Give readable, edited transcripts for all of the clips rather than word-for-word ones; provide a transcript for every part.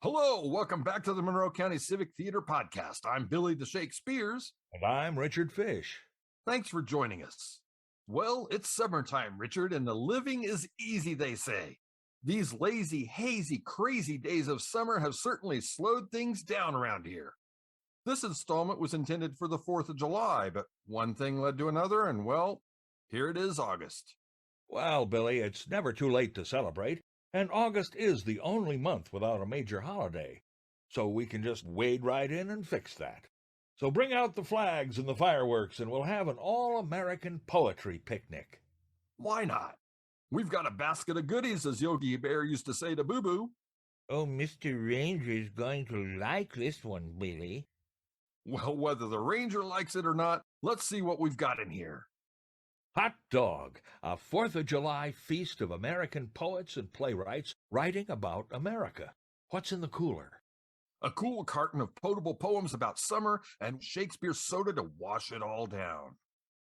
Hello, welcome back to the Monroe County Civic Theater Podcast. I'm Billy the Shakespeares. And I'm Richard Fish. Thanks for joining us. Well, it's summertime, Richard, and the living is easy, they say. These lazy, hazy, crazy days of summer have certainly slowed things down around here. This installment was intended for the 4th of July, but one thing led to another, and well, here it is August. Well, Billy, it's never too late to celebrate, and August is the only month without a major holiday, so we can just wade right in and fix that. So bring out the flags and the fireworks, and we'll have an all-American poetry picnic. Why not? We've got a basket of goodies, as Yogi Bear used to say to Boo Boo. Oh, Mr. Ranger's going to like this one, Billy. Well, whether the ranger likes it or not, let's see what we've got in here. Hot Dog, a 4th of July feast of American poets and playwrights writing about America. What's in the cooler? A cool carton of potable poems about summer and Shakespeare soda to wash it all down.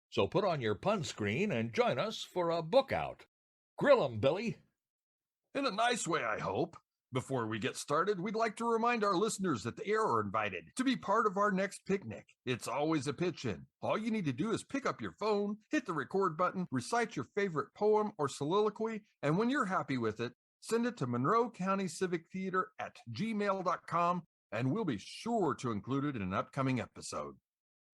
So put on your pun screen and join us for a book out. Grill 'em, Billy. In a nice way, I hope. Before we get started, we'd like to remind our listeners that they are invited to be part of our next picnic. It's always a pitch-in. All you need to do is pick up your phone, hit the record button, recite your favorite poem or soliloquy, and when you're happy with it, send it to Monroe County Civic Theater at gmail.com, and we'll be sure to include it in an upcoming episode.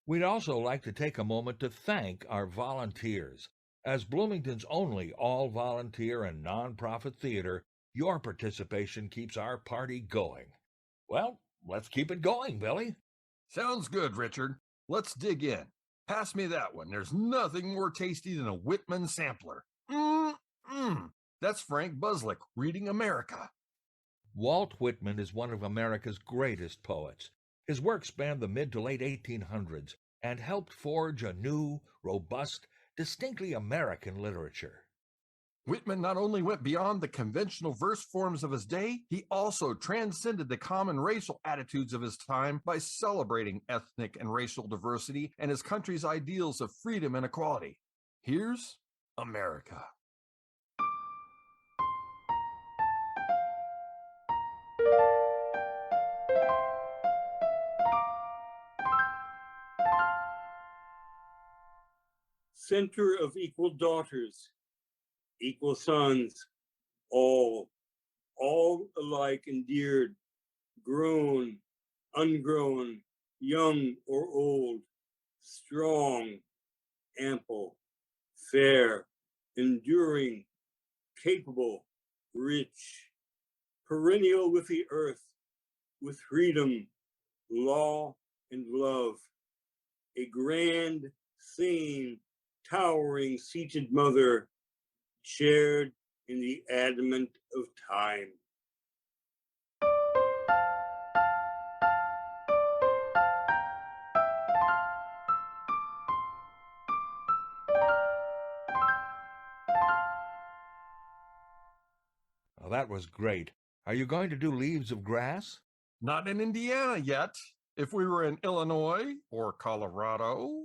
We'd also like to take a moment to thank our volunteers. As Bloomington's only all-volunteer and nonprofit theater, your participation keeps our party going. Well, let's keep it going, Billy. Sounds good, Richard. Let's dig in. Pass me that one. There's nothing more tasty than a Whitman sampler. That's Frank Buczolich reading America. Walt Whitman is one of America's greatest poets. His work spanned the mid to late 1800s and helped forge a new, robust, distinctly American literature. Whitman not only went beyond the conventional verse forms of his day, he also transcended the common racial attitudes of his time by celebrating ethnic and racial diversity and his country's ideals of freedom and equality. Here's America. Center of equal daughters, equal sons, all alike endeared, grown, ungrown, young or old, strong, ample, fair, enduring, capable, rich, perennial with the earth, with freedom, law, and love, a grand, sane, towering, seated mother, shared in the adamant of time. Oh, that was great. Are you going to do Leaves of Grass? Not in Indiana yet. If we were in Illinois or Colorado.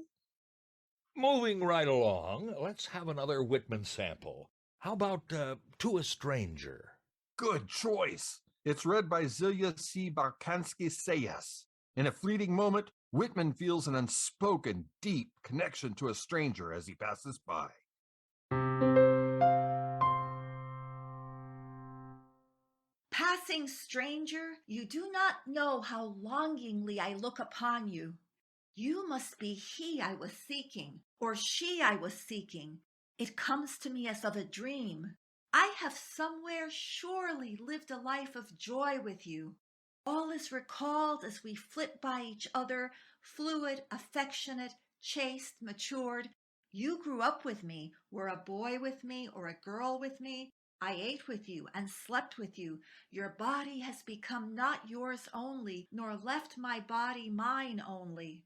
Moving right along, let's have another Whitman sample. How about To a Stranger? Good choice. It's read by Zilia C. Balkansky-Selles. In a fleeting moment, Whitman feels an unspoken, deep connection to a stranger as he passes by. Passing stranger, you do not know how longingly I look upon you. You must be he I was seeking, or she I was seeking. It comes to me as of a dream. I have somewhere surely lived a life of joy with you. All is recalled as we flit by each other, fluid, affectionate, chaste, matured. You grew up with me, were a boy with me, or a girl with me. I ate with you and slept with you. Your body has become not yours only, nor left my body mine only.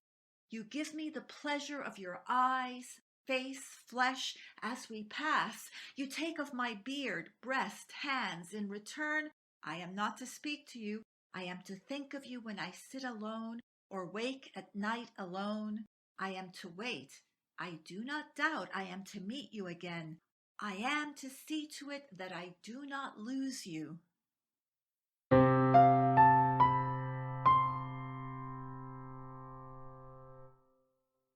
You give me the pleasure of your eyes, face, flesh, as we pass. You take of my beard, breast, hands. In return, I am not to speak to you. I am to think of you when I sit alone, or wake at night alone. I am to wait. I do not doubt I am to meet you again. I am to see to it that I do not lose you.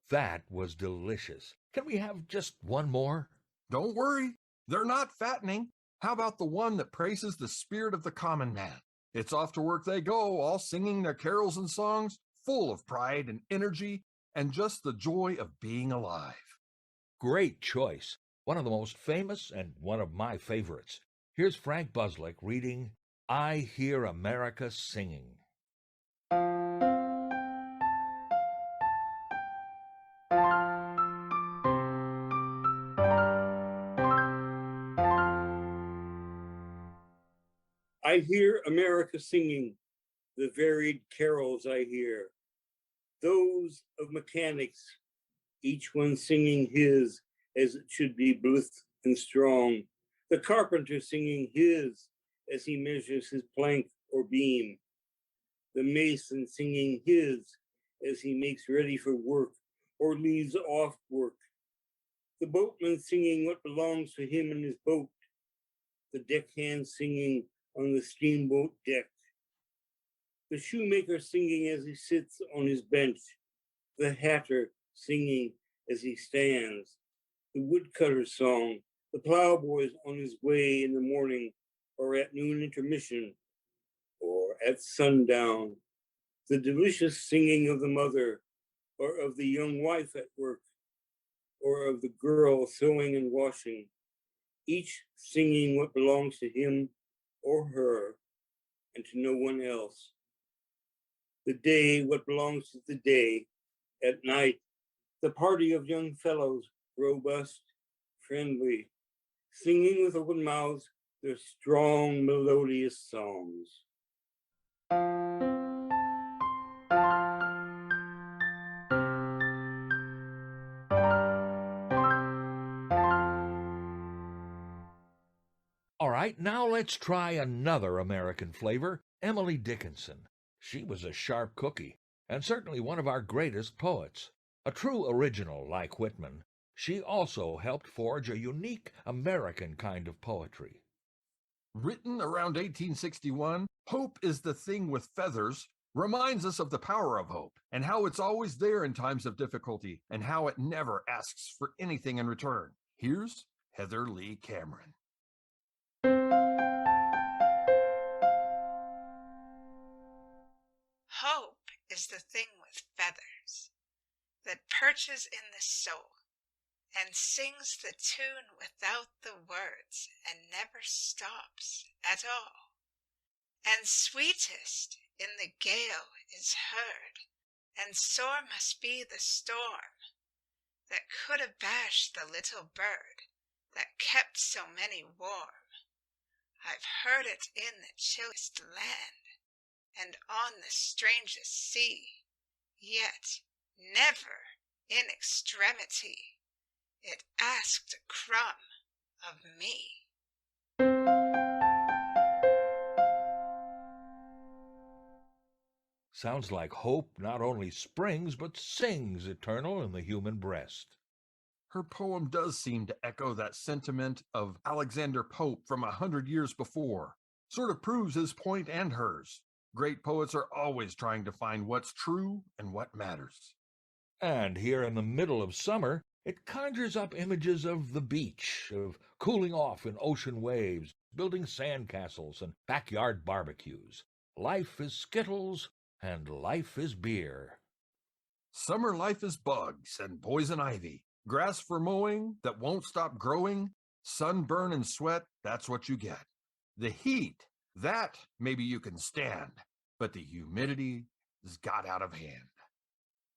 That was delicious. Can we have just one more? Don't worry, they're not fattening. How about the one that praises the spirit of the common man? It's off to work they go, all singing their carols and songs, full of pride and energy and just the joy of being alive. Great choice. One of the most famous and one of my favorites. Here's Frank Buczolich reading I Hear America Singing. I hear America singing, the varied carols I hear, those of mechanics, each one singing his as it should be blithe and strong, the carpenter singing his as he measures his plank or beam, the mason singing his as he makes ready for work or leaves off work, the boatman singing what belongs to him in his boat, the deckhand singing on the steamboat deck, the shoemaker singing as he sits on his bench, the hatter singing as he stands, the woodcutter's song, the plowboy's on his way in the morning or at noon intermission or at sundown, the delicious singing of the mother or of the young wife at work or of the girl sewing and washing, each singing what belongs to him or her and to no one else. The day, what belongs to the day. At night, the party of young fellows, robust, friendly, singing with open mouths their strong, melodious songs. All right, now let's try another American flavor, Emily Dickinson. She was a sharp cookie, and certainly one of our greatest poets. A true original like Whitman, she also helped forge a unique American kind of poetry. Written around 1861, Hope is the Thing with Feathers reminds us of the power of hope and how it's always there in times of difficulty and how it never asks for anything in return. Here's Heather Lee Cameron. Hope is the thing with feathers that perches in the soul and sings the tune without the words and never stops at all. And sweetest in the gale is heard, and sore must be the storm that could abash the little bird that kept so many warm. I've heard it in the chillest land and on the strangest sea, yet never in extremity it asked a crumb of me. Sounds like hope not only springs but sings eternal in the human breast. Her poem does seem to echo that sentiment of Alexander Pope from 100 years before. Sort of proves his point and hers. Great poets are always trying to find what's true and what matters. And here in the middle of summer, it conjures up images of the beach, of cooling off in ocean waves, building sandcastles and backyard barbecues. Life is Skittles and life is beer. Summer life is bugs and poison ivy, grass for mowing that won't stop growing, sunburn and sweat, that's what you get. The heat, that maybe you can stand, but the humidity has got out of hand.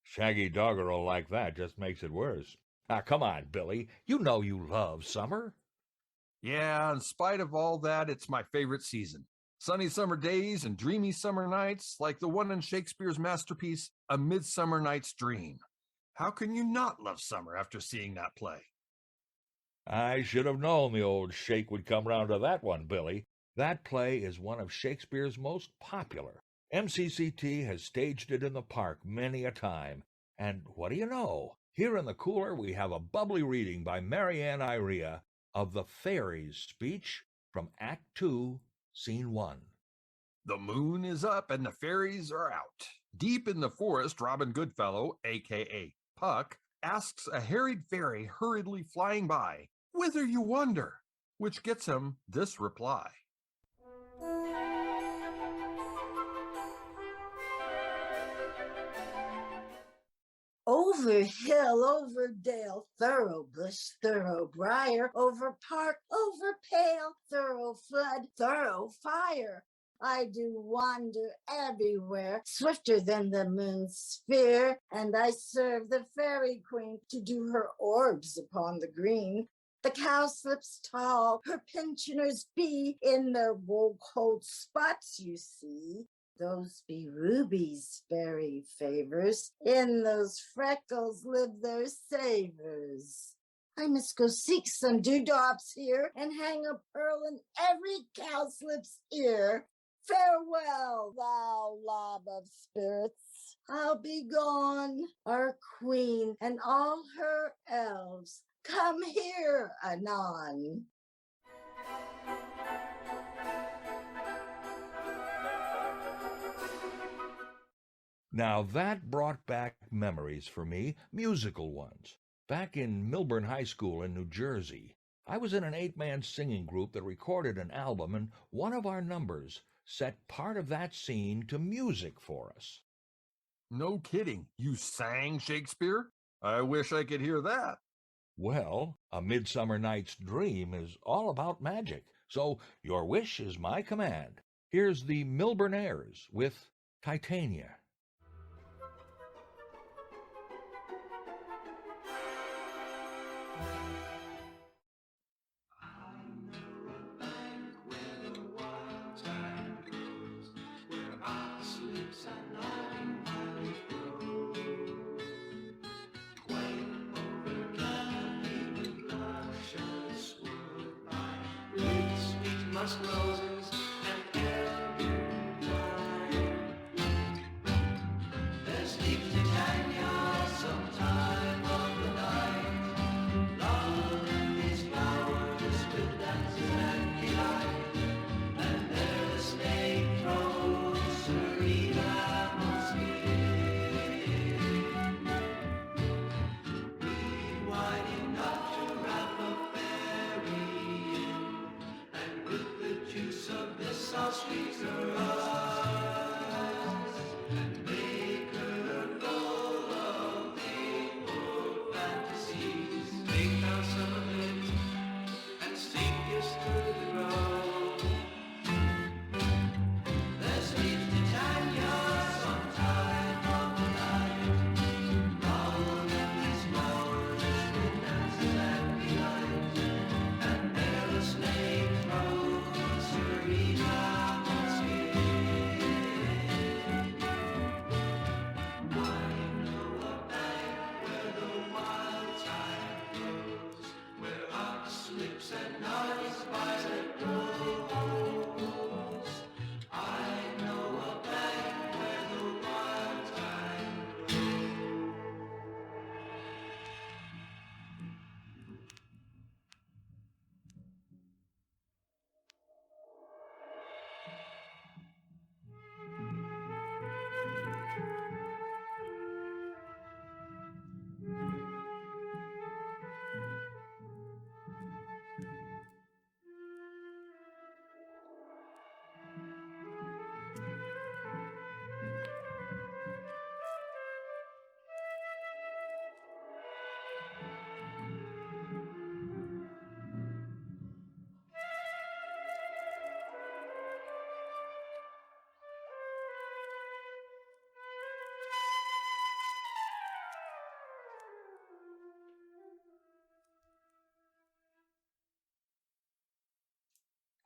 Shaggy doggerel like that just makes it worse. Now, come on, Billy. You know you love summer. Yeah, in spite of all that, it's my favorite season. Sunny summer days and dreamy summer nights, like the one in Shakespeare's masterpiece, A Midsummer Night's Dream. How can you not love summer after seeing that play? I should have known the old shake would come round to that one, Billy. That play is one of Shakespeare's most popular. MCCT has staged it in the park many a time. And what do you know? Here in the cooler, we have a bubbly reading by Maryann Iaria of the Fairies speech from Act 2, Scene 1. The moon is up and the fairies are out. Deep in the forest, Robin Goodfellow, a.k.a. Puck asks a harried fairy hurriedly flying by, "Whither you wander?" which gets him this reply. Over hill, over dale, thorough bush, thorough briar, over park, over pale, thorough flood, thorough fire. I do wander everywhere, swifter than the moon's sphere, and I serve the fairy queen to do her orbs upon the green. The cowslips tall, her pensioners be, in their wool-cold spots you see. Those be rubies, fairy favors. In those freckles live their savors. I must go seek some dewdrops here and hang a pearl in every cowslip's ear. Farewell, thou lob of spirits. I'll be gone. Our queen and all her elves, come here anon. Now that brought back memories for me, musical ones. Back in Millburn High School in New Jersey, I was in an 8-man singing group that recorded an album, and one of our numbers set part of that scene to music for us. No kidding. You sang Shakespeare? I wish I could hear that. Well, A Midsummer Night's Dream is all about magic, so your wish is my command. Here's the Millburnaires with Titania.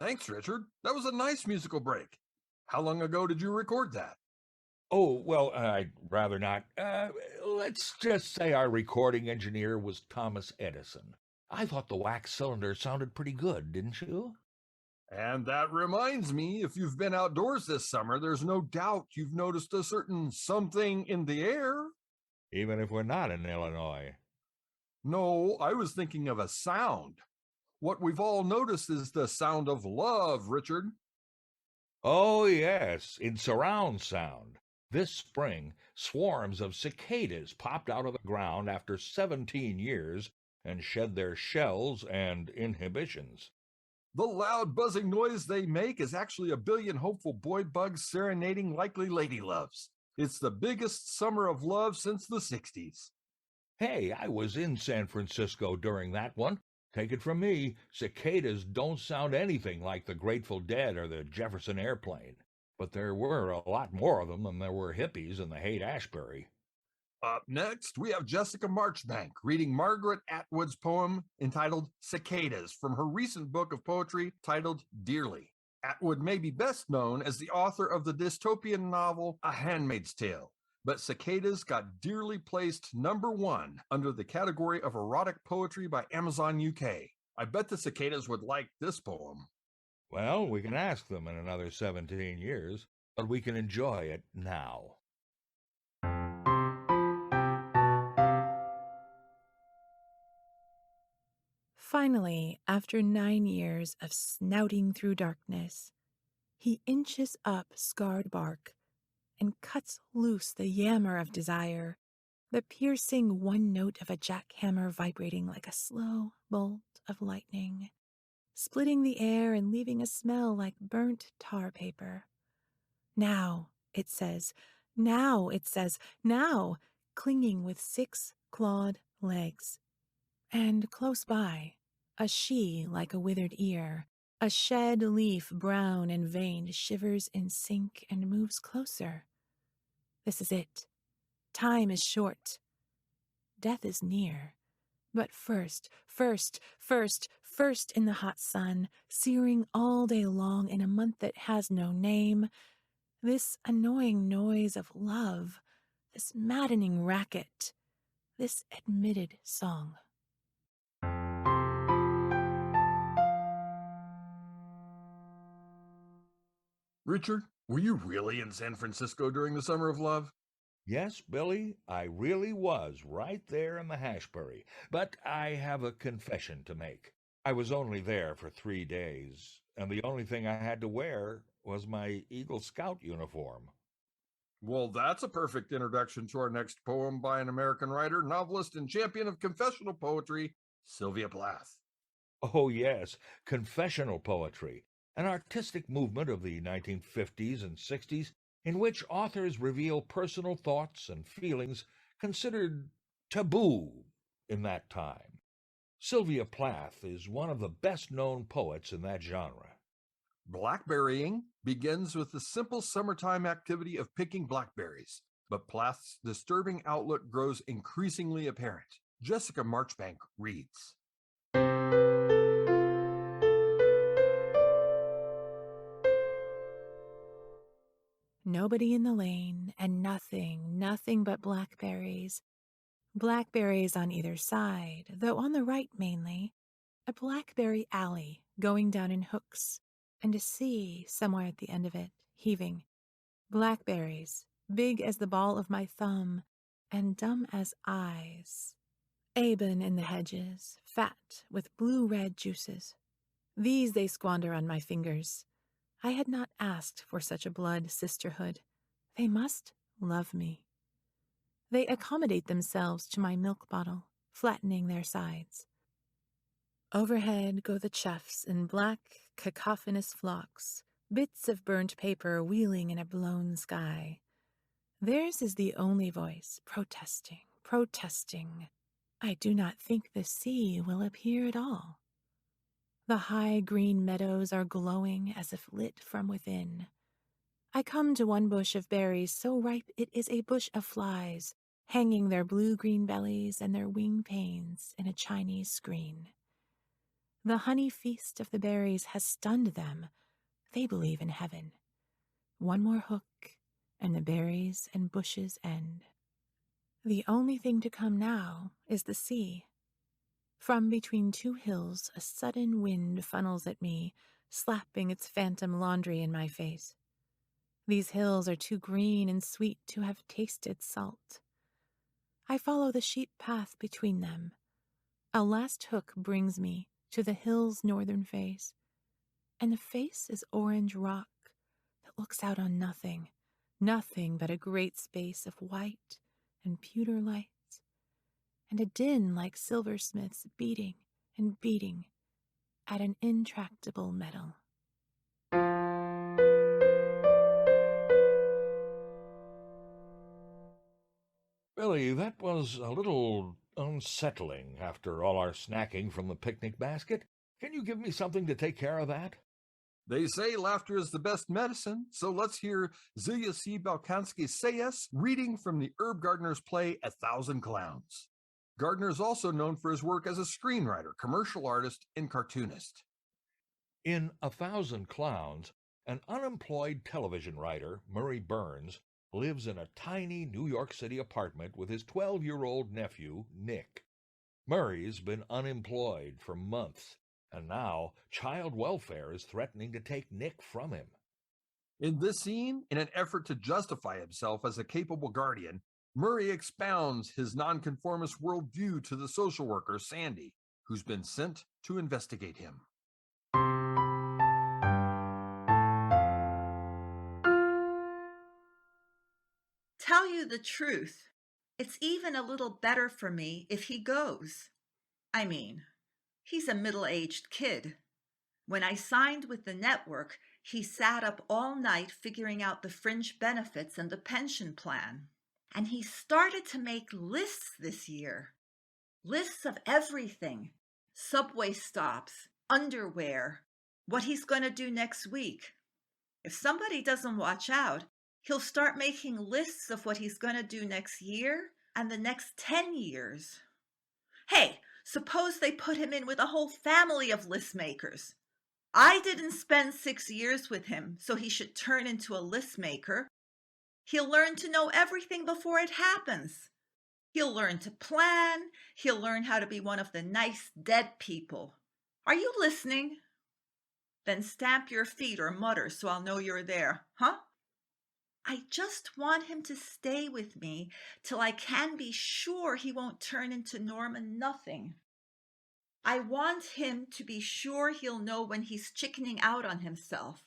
Thanks, Richard. That was a nice musical break. How long ago did you record that? Oh, well, I'd rather not. Let's just say our recording engineer was Thomas Edison. I thought the wax cylinder sounded pretty good, didn't you? And that reminds me, if you've been outdoors this summer, there's no doubt you've noticed a certain something in the air. Even if we're not in Illinois. No, I was thinking of a sound. What we've all noticed is the sound of love, Richard. Oh, yes, in surround sound. This spring, swarms of cicadas popped out of the ground after 17 years and shed their shells and inhibitions. The loud buzzing noise they make is actually a billion hopeful boy bugs serenading likely lady loves. It's the biggest summer of love since the 60s. Hey, I was in San Francisco during that one. Take it from me, cicadas don't sound anything like the Grateful Dead or the Jefferson Airplane. But there were a lot more of them than there were hippies in the Haight-Ashbury. Up next, we have Jessica Marchbank reading Margaret Atwood's poem entitled Cicadas from her recent book of poetry titled Dearly. Atwood may be best known as the author of the dystopian novel A Handmaid's Tale, but Cicadas got dearly placed #1 under the category of erotic poetry by Amazon UK. I bet the cicadas would like this poem. Well, we can ask them in another 17 years, but we can enjoy it now. Finally, after 9 years of snouting through darkness, he inches up scarred bark and cuts loose the yammer of desire, the piercing one note of a jackhammer vibrating like a slow bolt of lightning, splitting the air and leaving a smell like burnt tar paper. Now, it says, now, it says, now, clinging with 6 clawed legs. And close by, a she like a withered ear, a shed leaf brown and veined shivers in sync and moves closer. This is it. Time is short. Death is near. But first in the hot sun, searing all day long in a month that has no name, this annoying noise of love, this maddening racket, this admitted song. Richard, were you really in San Francisco during the Summer of Love? Yes, Billy, I really was right there in the Hashbury, but I have a confession to make. I was only there for 3 days, and the only thing I had to wear was my Eagle Scout uniform. Well, that's a perfect introduction to our next poem by an American writer, novelist, and champion of confessional poetry, Sylvia Plath. Oh, yes, confessional poetry, an artistic movement of the 1950s and 60s in which authors reveal personal thoughts and feelings considered taboo in that time. Sylvia Plath is one of the best-known poets in that genre. Blackberrying begins with the simple summertime activity of picking blackberries, but Plath's disturbing outlook grows increasingly apparent. Jessica Marchbank reads. Nobody in the lane, and nothing but blackberries. Blackberries on either side, though on the right mainly. A blackberry alley going down in hooks, and a sea somewhere at the end of it, heaving. Blackberries, big as the ball of my thumb, and dumb as eyes. Eben in the hedges, fat with blue-red juices. These they squander on my fingers. I had not asked for such a blood sisterhood. They must love me. They accommodate themselves to my milk bottle, flattening their sides. Overhead go the choughs in black, cacophonous flocks, bits of burnt paper wheeling in a blown sky. Theirs is the only voice, protesting. I do not think the sea will appear at all. The high green meadows are glowing as if lit from within. I come to one bush of berries so ripe it is a bush of flies, hanging their blue-green bellies and their wing panes in a Chinese screen. The honey feast of the berries has stunned them. They believe in heaven. One more hook, and the berries and bushes end. The only thing to come now is the sea. From between 2 hills, a sudden wind funnels at me, slapping its phantom laundry in my face. These hills are too green and sweet to have tasted salt. I follow the sheep path between them. A last hook brings me to the hill's northern face, and the face is orange rock that looks out on nothing, Nothing but a great space of white and pewter lights, and a din like silversmiths beating and beating at an intractable metal. Billy, that was a little unsettling after all our snacking from the picnic basket. Can you give me something to take care of that? They say laughter is the best medicine, so let's hear Zilia C. Balkansky-Selles reading from the Herb Gardner's play A Thousand Clowns. Gardner is also known for his work as a screenwriter, commercial artist, and cartoonist. In A Thousand Clowns, an unemployed television writer, Murray Burns, lives in a tiny New York City apartment with his 12-year-old nephew, Nick. Murray's been unemployed for months, and now child welfare is threatening to take Nick from him. In this scene, in an effort to justify himself as a capable guardian, Murray expounds his nonconformist worldview to the social worker, Sandy, who's been sent to investigate him. Tell you the truth, it's even a little better for me if he goes. I mean, he's a middle-aged kid. When I signed with the network, he sat up all night figuring out the fringe benefits and the pension plan. And he started to make lists this year. Lists of everything. Subway stops, underwear, what he's going to do next week. If somebody doesn't watch out, he'll start making lists of what he's going to do next year and the next 10 years. Hey, suppose they put him in with a whole family of list makers. I didn't spend 6 years with him, so he should turn into a list maker. He'll learn to know everything before it happens. He'll learn to plan. He'll learn how to be one of the nice dead people. Are you listening? Then stamp your feet or mutter so I'll know you're there, huh? I just want him to stay with me till I can be sure he won't turn into Norman Nothing. I want him to be sure he'll know when he's chickening out on himself.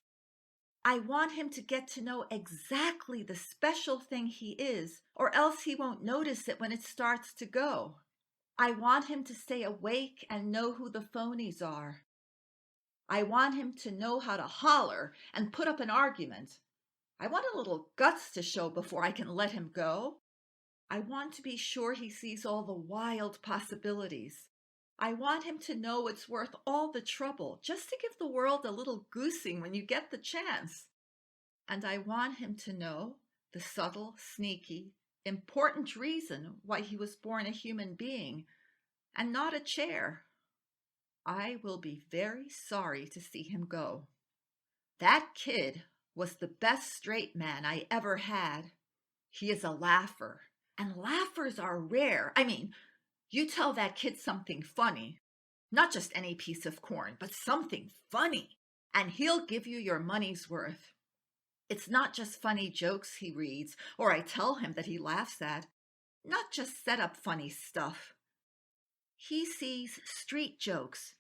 I want him to get to know exactly the special thing he is, or else he won't notice it when it starts to go. I want him to stay awake and know who the phonies are. I want him to know how to holler and put up an argument. I want a little guts to show before I can let him go. I want to be sure he sees all the wild possibilities. I want him to know it's worth all the trouble, just to give the world a little goosing when you get the chance. And I want him to know the subtle, sneaky, important reason why he was born a human being and not a chair. I will be very sorry to see him go. That kid was the best straight man I ever had. He is a laugher, and laughers are rare. I mean, you tell that kid something funny, not just any piece of corn, but something funny, and he'll give you your money's worth. It's not just funny jokes he reads, or I tell him that he laughs at, not just set up funny stuff. He sees street jokes.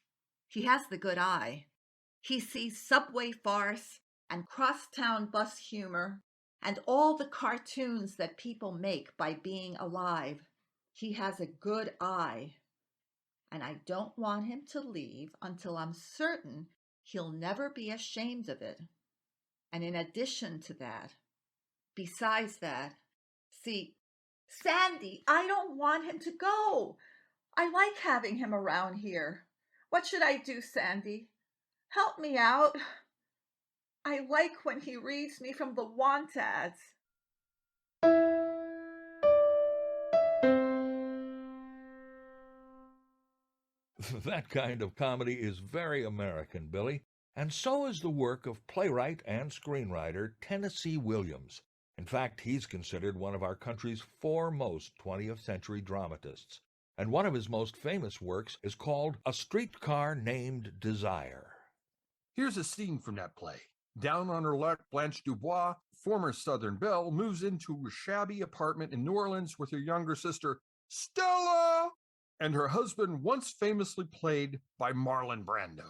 He has the good eye. He sees subway farce and crosstown bus humor and all the cartoons that people make by being alive. He has a good eye, and I don't want him to leave until I'm certain he'll never be ashamed of it. And in addition to that, besides that, see, Sandy, I don't want him to go. I like having him around here. What should I do, Sandy? Help me out. I like when he reads me from the want ads. That kind of comedy is very American, Billy, and so is the work of playwright and screenwriter Tennessee Williams. In fact, he's considered one of our country's foremost 20th century dramatists, and one of his most famous works is called A Streetcar Named Desire. Here's a scene from that play. Down on her luck, Blanche Dubois, former Southern belle, moves into a shabby apartment in New Orleans with her younger sister, Stella, and her husband, once famously played by Marlon Brando.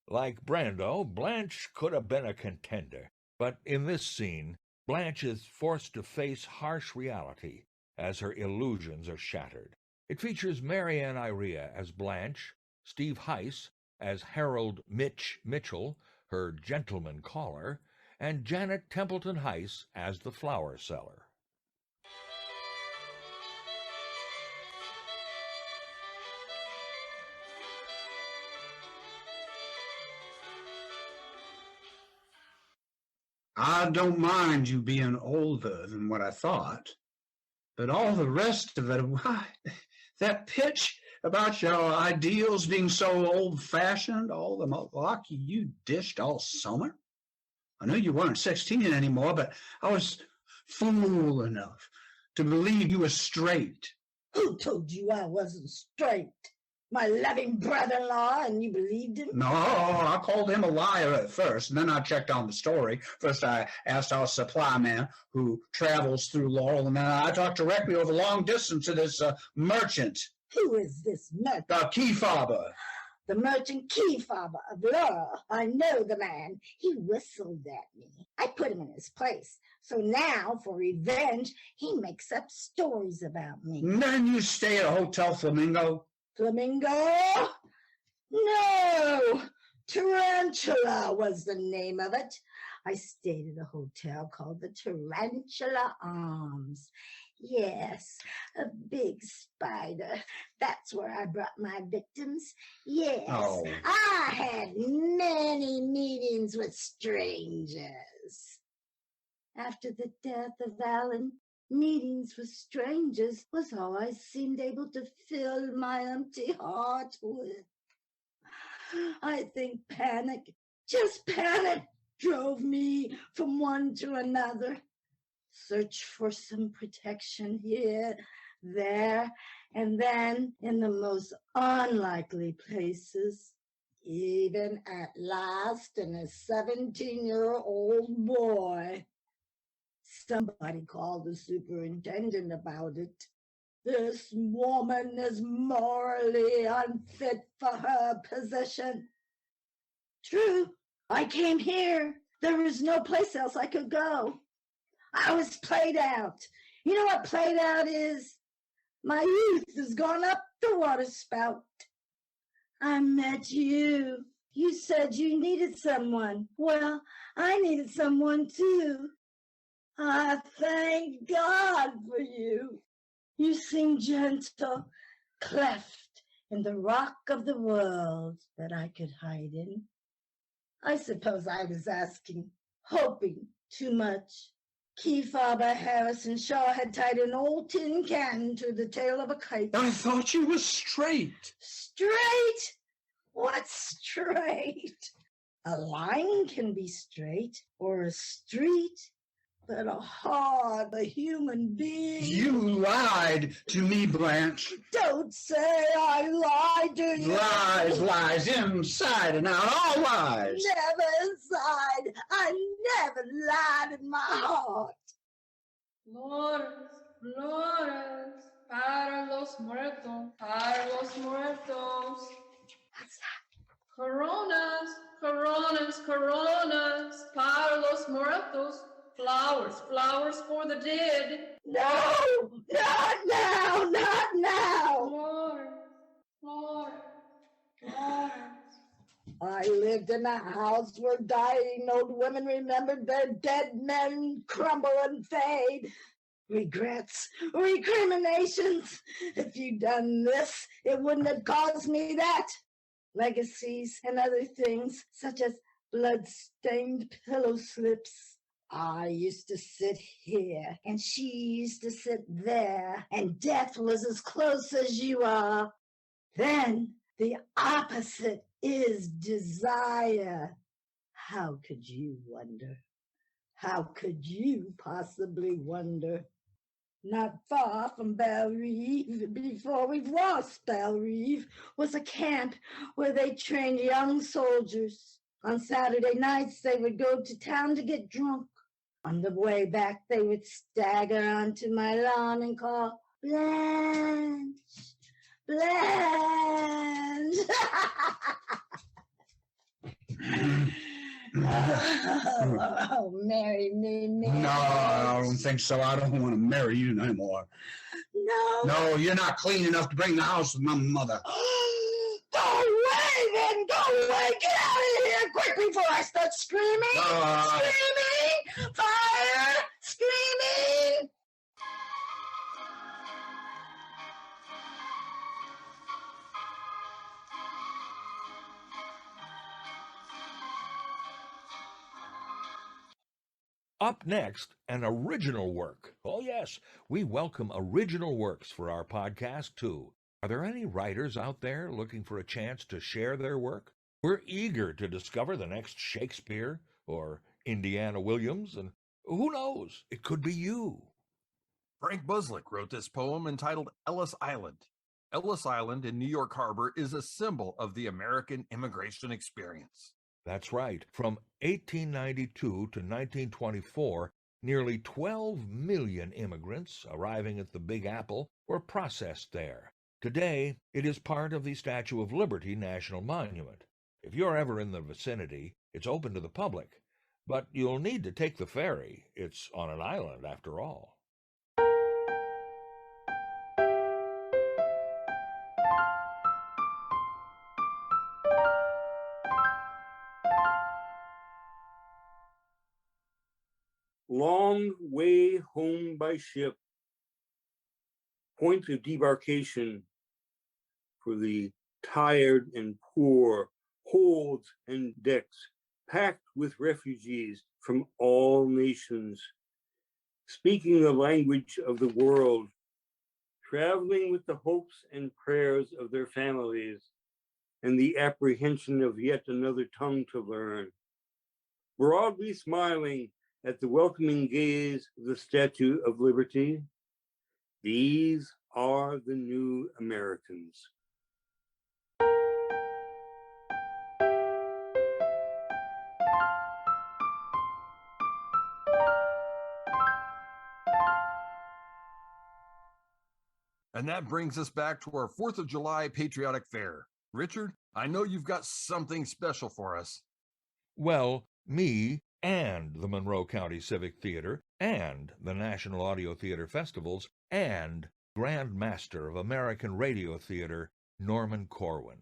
Like Brando, Blanche could have been a contender, but in this scene, Blanche is forced to face harsh reality as her illusions are shattered. It features Maryann Iaria as Blanche, Steve Heise as Harold Mitchell, her gentleman caller, and Janet Templeton-Heise as the flower seller. I don't mind you being older than what I thought, but all the rest of it, why, that pitch about your ideals being so old-fashioned, all the malarkey you dished all summer. I knew you weren't 16 anymore, but I was fool enough to believe you were straight. Who told you I wasn't straight? My loving brother-in-law, and you believed him? No, I called him a liar at first, and then I checked on the story. First, I asked our supply man who travels through Laurel, and then I talked directly over long distance to this merchant. Who is this merchant? The key fobber. The merchant key fobber of Laurel. I know the man. He whistled at me. I put him in his place. So now, for revenge, he makes up stories about me. And then you stay at Hotel Flamingo? Flamingo? No! Tarantula was the name of it. I stayed at a hotel called the Tarantula Arms. Yes, a big spider. That's where I brought my victims. Yes, Oh. I had many meetings with strangers. After the death of Alan, meetings with strangers was all I seemed able to fill my empty heart with. I think panic, just panic, drove me from one to another. Search for some protection here, there, and then in the most unlikely places, even at last in a 17-year-old boy. Somebody called the superintendent about it. This woman is morally unfit for her position. True, I came here. There was no place else I could go. I was played out. You know what played out is? My youth has gone up the water spout. I met you. You said you needed someone. Well, I needed someone too. I thank God for you. You seem gentle, cleft in the rock of the world that I could hide in. I suppose I was asking, hoping too much. Keyfather Harrison Shaw had tied an old tin can to the tail of a kite. I thought you were straight. Straight? What's straight? A line can be straight, or a street, but a heart, a human being. You lied to me, Blanche. Don't say I lied to you. Lies, inside and out, all lies. Never inside. I never lied in my heart. Flores, para los muertos, What's that? Coronas, para los muertos. Flowers for the dead. No, not now, not now. Flores. I lived in a house where dying old women remembered their dead men crumble and fade. Regrets, recriminations. If you'd done this, it wouldn't have caused me that. Legacies and other things, such as blood-stained pillow slips. I used to sit here, and she used to sit there, and death was as close as you are. Then the opposite is desire. How could you wonder? How could you possibly wonder? Not far from Belle-Rive, before we've lost Belle-Rive, was a camp where they trained young soldiers. On Saturday nights, they would go to town to get drunk. On the way back, they would stagger onto my lawn and call, Blanche, Blanche. Oh, marry me, Mary. No, I don't think so. I don't want to marry you anymore. No. No, you're not clean enough to bring the house with my mother. Go away, then. Go away. Get out of here quick before I start screaming. Screaming. Fire. Screaming. Up next, an original work. Oh, yes, we welcome original works for our podcast, too. Are there any writers out there looking for a chance to share their work? We're eager to discover the next Shakespeare or Indiana Williams, and who knows, it could be you. Frank Buczolich wrote this poem entitled Ellis Island. Ellis Island in New York Harbor is a symbol of the American immigration experience. That's right. From 1892 to 1924, nearly 12 million immigrants arriving at the Big Apple were processed there. Today, it is part of the Statue of Liberty National Monument. If you're ever in the vicinity, it's open to the public, but you'll need to take the ferry. It's on an island, after all. Long way home by ship, point of debarkation for the tired and poor, holds and decks packed with refugees from all nations, speaking the language of the world, traveling with the hopes and prayers of their families and the apprehension of yet another tongue to learn, broadly smiling at the welcoming gaze of the Statue of Liberty. These are the new Americans. And that brings us back to our 4th of July Patriotic Fair. Richard, I know you've got something special for us. Well, me and the Monroe County Civic Theater and the National Audio Theater Festivals and Grand Master of American Radio Theater, Norman Corwin.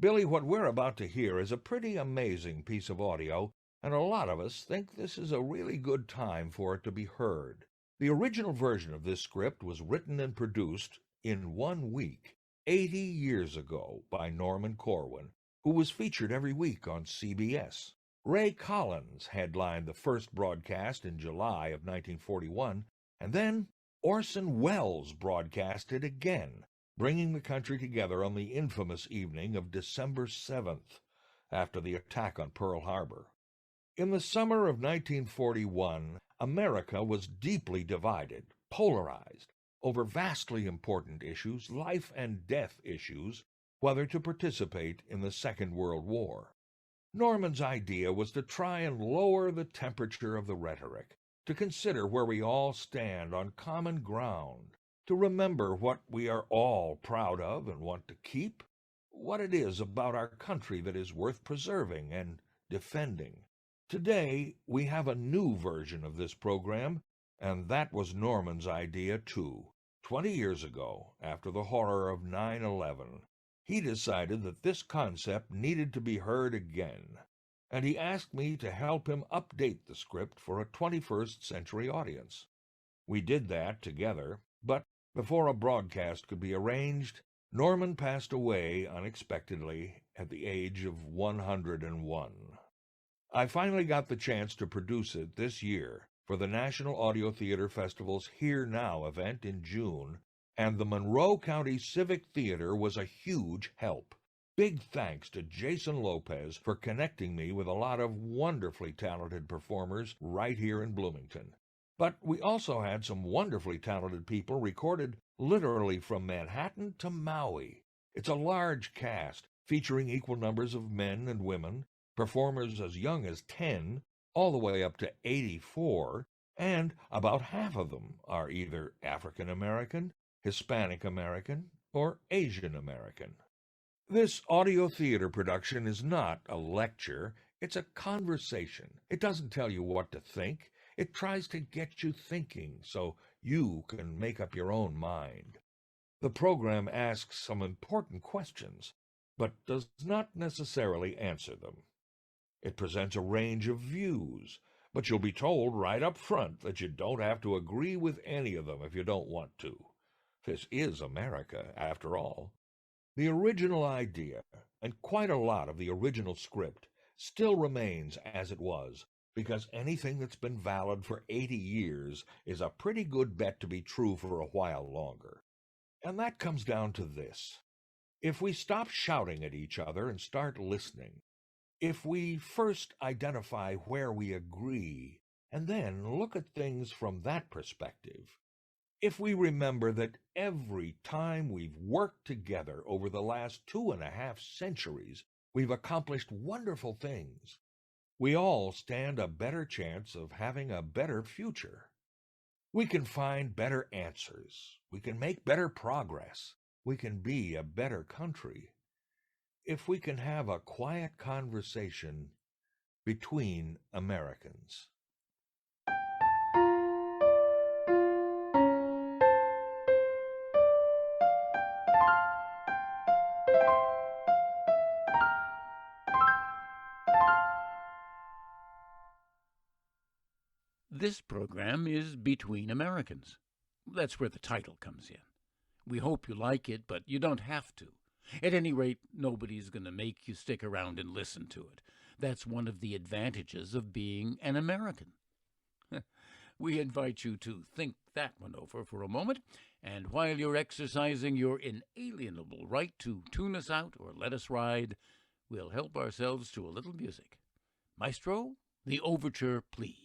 Billy, what we're about to hear is a pretty amazing piece of audio, and a lot of us think this is a really good time for it to be heard. The original version of this script was written and produced in 1 week, 80 years ago, by Norman Corwin, who was featured every week on CBS. Ray Collins headlined the first broadcast in July of 1941, and then Orson Welles broadcast it again, bringing the country together on the infamous evening of December 7th, after the attack on Pearl Harbor. In the summer of 1941, America was deeply divided, polarized, over vastly important issues, life and death issues, whether to participate in the Second World War. Norman's idea was to try and lower the temperature of the rhetoric, to consider where we all stand on common ground, to remember what we are all proud of and want to keep, what it is about our country that is worth preserving and defending. Today, we have a new version of this program, and that was Norman's idea too. 20 years ago, after the horror of 9/11, he decided that this concept needed to be heard again, and he asked me to help him update the script for a 21st century audience. We did that together, but before a broadcast could be arranged, Norman passed away unexpectedly at the age of 101. I finally got the chance to produce it this year for the National Audio Theater Festival's Here Now event in June, and the Monroe County Civic Theater was a huge help. Big thanks to Jason Lopez for connecting me with a lot of wonderfully talented performers right here in Bloomington. But we also had some wonderfully talented people recorded literally from Manhattan to Maui. It's a large cast featuring equal numbers of men and women, performers as young as 10, all the way up to 84, and about half of them are either African American, Hispanic American, or Asian American. This audio theater production is not a lecture, It's a conversation. It doesn't tell you what to think. It tries to get you thinking so you can make up your own mind. The program asks some important questions, but does not necessarily answer them. It presents a range of views, but you'll be told right up front that you don't have to agree with any of them if you don't want to. This is America, after all. The original idea, and quite a lot of the original script, still remains as it was, because anything that's been valid for 80 years is a pretty good bet to be true for a while longer. And that comes down to this. If we stop shouting at each other and start listening, if we first identify where we agree and then look at things from that perspective, if we remember that every time we've worked together over the last 2.5 centuries, we've accomplished wonderful things, we all stand a better chance of having a better future. We can find better answers. We can make better progress. We can be a better country if we can have a quiet conversation between Americans. This program is Between Americans. That's where the title comes in. We hope you like it, but you don't have to. At any rate, nobody's going to make you stick around and listen to it. That's one of the advantages of being an American. We invite you to think that one over for a moment, and while you're exercising your inalienable right to tune us out or let us ride, we'll help ourselves to a little music. Maestro, the overture, please.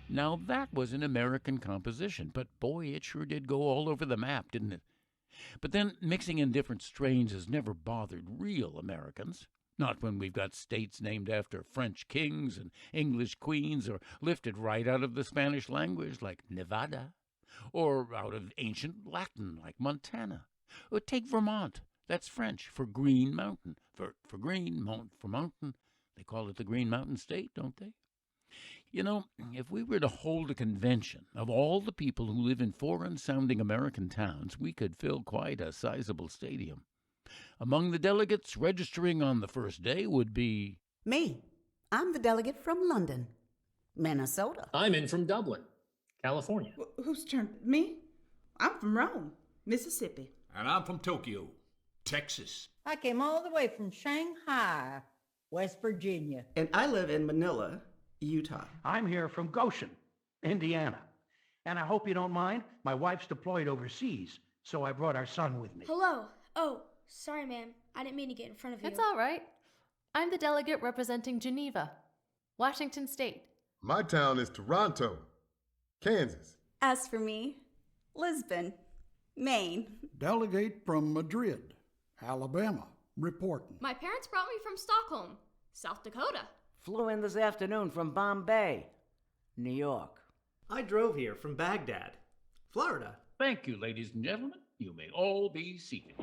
Now that was an American composition, but boy, it sure did go all over the map, didn't it? But then mixing in different strains has never bothered real Americans. Not when we've got states named after French kings and English queens, or lifted right out of the Spanish language like Nevada, or out of ancient Latin like Montana. Or take Vermont. That's French for Green Mountain. For green, mount for mountain. They call it the Green Mountain State, don't they? You know, if we were to hold a convention of all the people who live in foreign-sounding American towns, we could fill quite a sizable stadium. Among the delegates registering on the first day would be... Me. I'm the delegate from London, Minnesota. I'm in from Dublin, California. Whose turn? Me? I'm from Rome, Mississippi. And I'm from Tokyo, Texas. I came all the way from Shanghai, West Virginia. And I live in Manila, Utah. I'm here from Goshen, Indiana. And I hope you don't mind. My wife's deployed overseas, so I brought our son with me. Hello. Oh, sorry, ma'am. I didn't mean to get in front of you. It's all right. I'm the delegate representing Geneva, Washington State. My town is Toronto, Kansas. As for me, Lisbon, Maine. Delegate from Madrid, Alabama, reporting. My parents brought me from Stockholm, South Dakota. Flew in this afternoon from Bombay, New York. I drove here from Baghdad, Florida. Thank you, ladies and gentlemen. You may all be seated.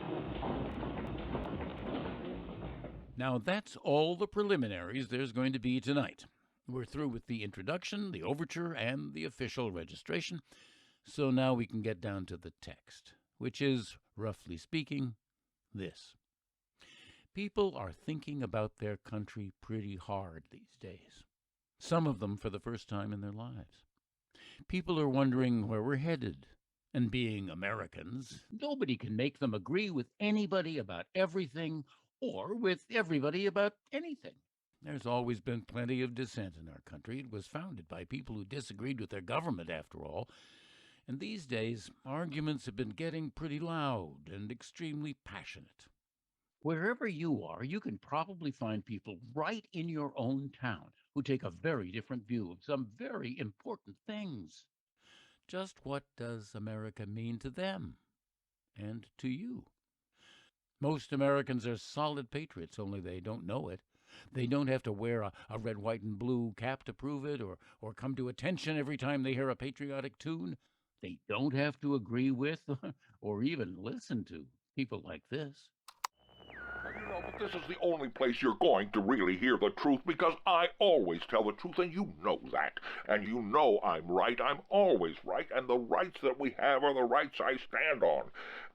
Now, that's all the preliminaries there's going to be tonight. We're through with the introduction, the overture, and the official registration, so now we can get down to the text, which is, roughly speaking, this. People are thinking about their country pretty hard these days, some of them for the first time in their lives. People are wondering where we're headed, and being Americans, nobody can make them agree with anybody about everything or with everybody about anything. There's always been plenty of dissent in our country. It was founded by people who disagreed with their government, after all. And these days, arguments have been getting pretty loud and extremely passionate. Wherever you are, you can probably find people right in your own town who take a very different view of some very important things. Just what does America mean to them and to you? Most Americans are solid patriots, only they don't know it. They don't have to wear a red, white, and blue cap to prove it, or come to attention every time they hear a patriotic tune. They don't have to agree with or even listen to people like this. You know, but this is the only place you're going to really hear the truth, because I always tell the truth, and you know that. And you know I'm right. I'm always right, and the rights that we have are the rights I stand on.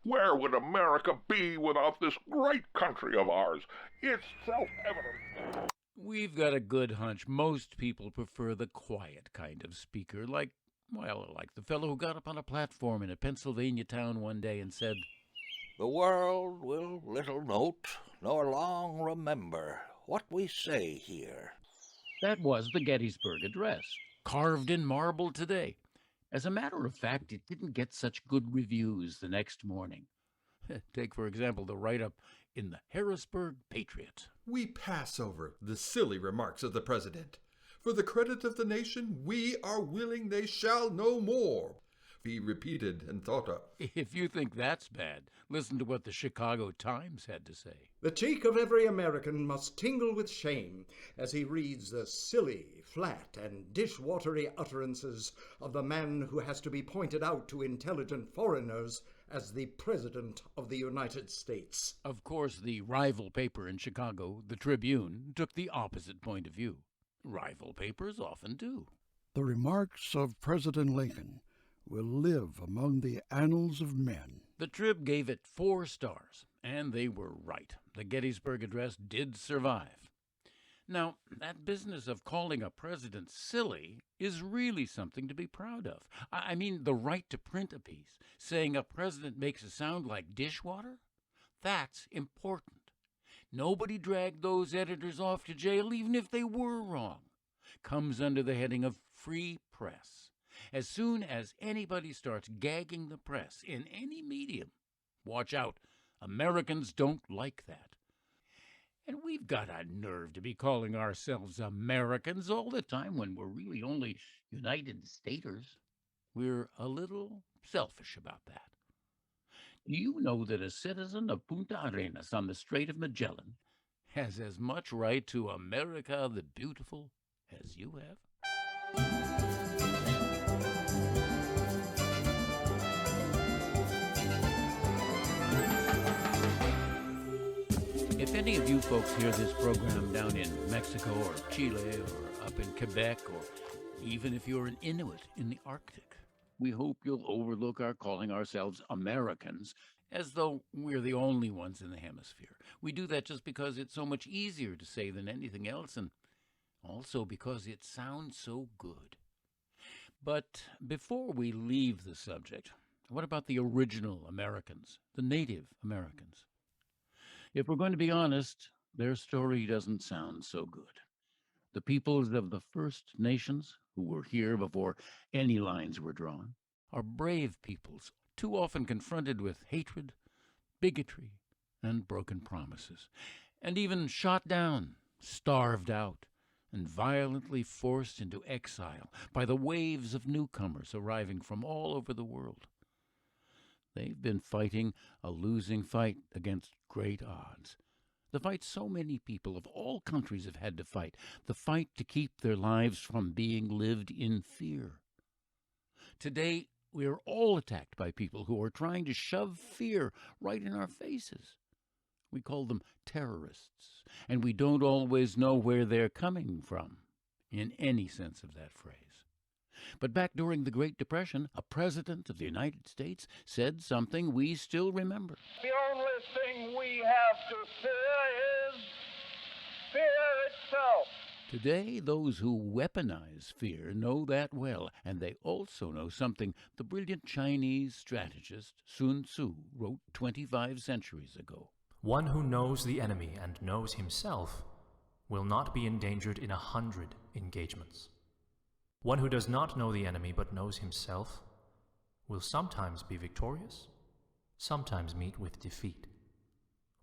Where would America be without this great country of ours? It's self-evident. We've got a good hunch most people prefer the quiet kind of speaker, like the fellow who got up on a platform in a Pennsylvania town one day and said, "The world will little note, nor long remember what we say here." That was the Gettysburg Address, carved in marble today. As a matter of fact, it didn't get such good reviews the next morning. Take, for example, the write-up in the Harrisburg Patriot. We pass over the silly remarks of the president. For the credit of the nation, we are willing they shall no more be repeated and thought of. If you think that's bad, listen to what the Chicago Times had to say. The cheek of every American must tingle with shame as he reads the silly, flat, and dishwatery utterances of the man who has to be pointed out to intelligent foreigners as the President of the United States. Of course, the rival paper in Chicago, the Tribune, took the opposite point of view. Rival papers often do. The remarks of President Lincoln will live among the annals of men. The Trib gave it 4 stars, and they were right. The Gettysburg Address did survive. Now, that business of calling a president silly is really something to be proud of. I mean, the right to print a piece, saying a president makes it sound like dishwater? That's important. Nobody dragged those editors off to jail, even if they were wrong. Comes under the heading of free press. As soon as anybody starts gagging the press in any medium, watch out. Americans don't like that. And we've got a nerve to be calling ourselves Americans all the time when we're really only United Staters. We're a little selfish about that. Do you know that a citizen of Punta Arenas on the Strait of Magellan has as much right to America the Beautiful as you have? If any of you folks hear this program down in Mexico or Chile or up in Quebec, or even if you're an Inuit in the Arctic, we hope you'll overlook our calling ourselves Americans as though we're the only ones in the hemisphere. We do that just because it's so much easier to say than anything else, and also because it sounds so good. But before we leave the subject, what about the original Americans, the Native Americans? If we're going to be honest, their story doesn't sound so good. The peoples of the First Nations, who were here before any lines were drawn, are brave peoples, too often confronted with hatred, bigotry, and broken promises, and even shot down, starved out, and violently forced into exile by the waves of newcomers arriving from all over the world. They've been fighting a losing fight against great odds. The fight so many people of all countries have had to fight, the fight to keep their lives from being lived in fear. Today, we are all attacked by people who are trying to shove fear right in our faces. We call them terrorists, and we don't always know where they're coming from, in any sense of that phrase. But back during the Great Depression, a president of the United States said something we still remember. The only thing we have to fear is fear itself. Today, those who weaponize fear know that well, and they also know something the brilliant Chinese strategist Sun Tzu wrote 25 centuries ago. One who knows the enemy and knows himself will not be endangered in 100 engagements. One who does not know the enemy but knows himself will sometimes be victorious, sometimes meet with defeat.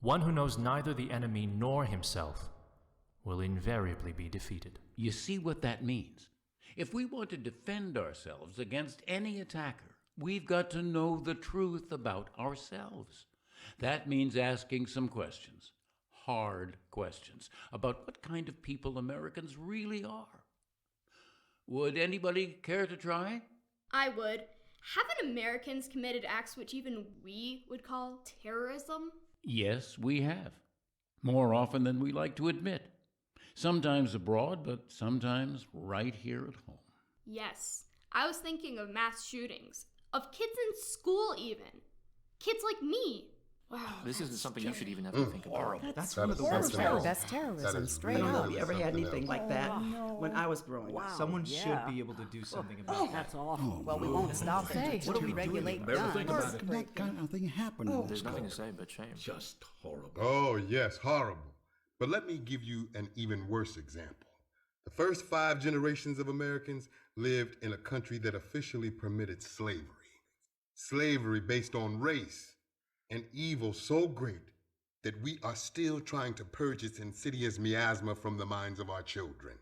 One who knows neither the enemy nor himself will invariably be defeated. You see what that means? If we want to defend ourselves against any attacker, we've got to know the truth about ourselves. That means asking some questions, hard questions, about what kind of people Americans really are. Would anybody care to try? I would. Haven't Americans committed acts which even we would call terrorism? Yes, we have. More often than we like to admit. Sometimes abroad, but sometimes right here at home. Yes. I was thinking of mass shootings. Of kids in school even. Kids like me. Wow, this isn't something you should even have to think about. That's one of the worst terrorism, straight up. We ever had anything like that when I was growing up. Someone should be able to do something about that. That's awful. Well, we won't stop it. What do we regulate guns? That kind of thing happening. There's nothing to say but shame. Just horrible. Oh, yes, horrible. But let me give you an even worse example. The first 5 generations of Americans lived in a country that officially permitted slavery. Slavery based on race. An evil so great that we are still trying to purge its insidious miasma from the minds of our children.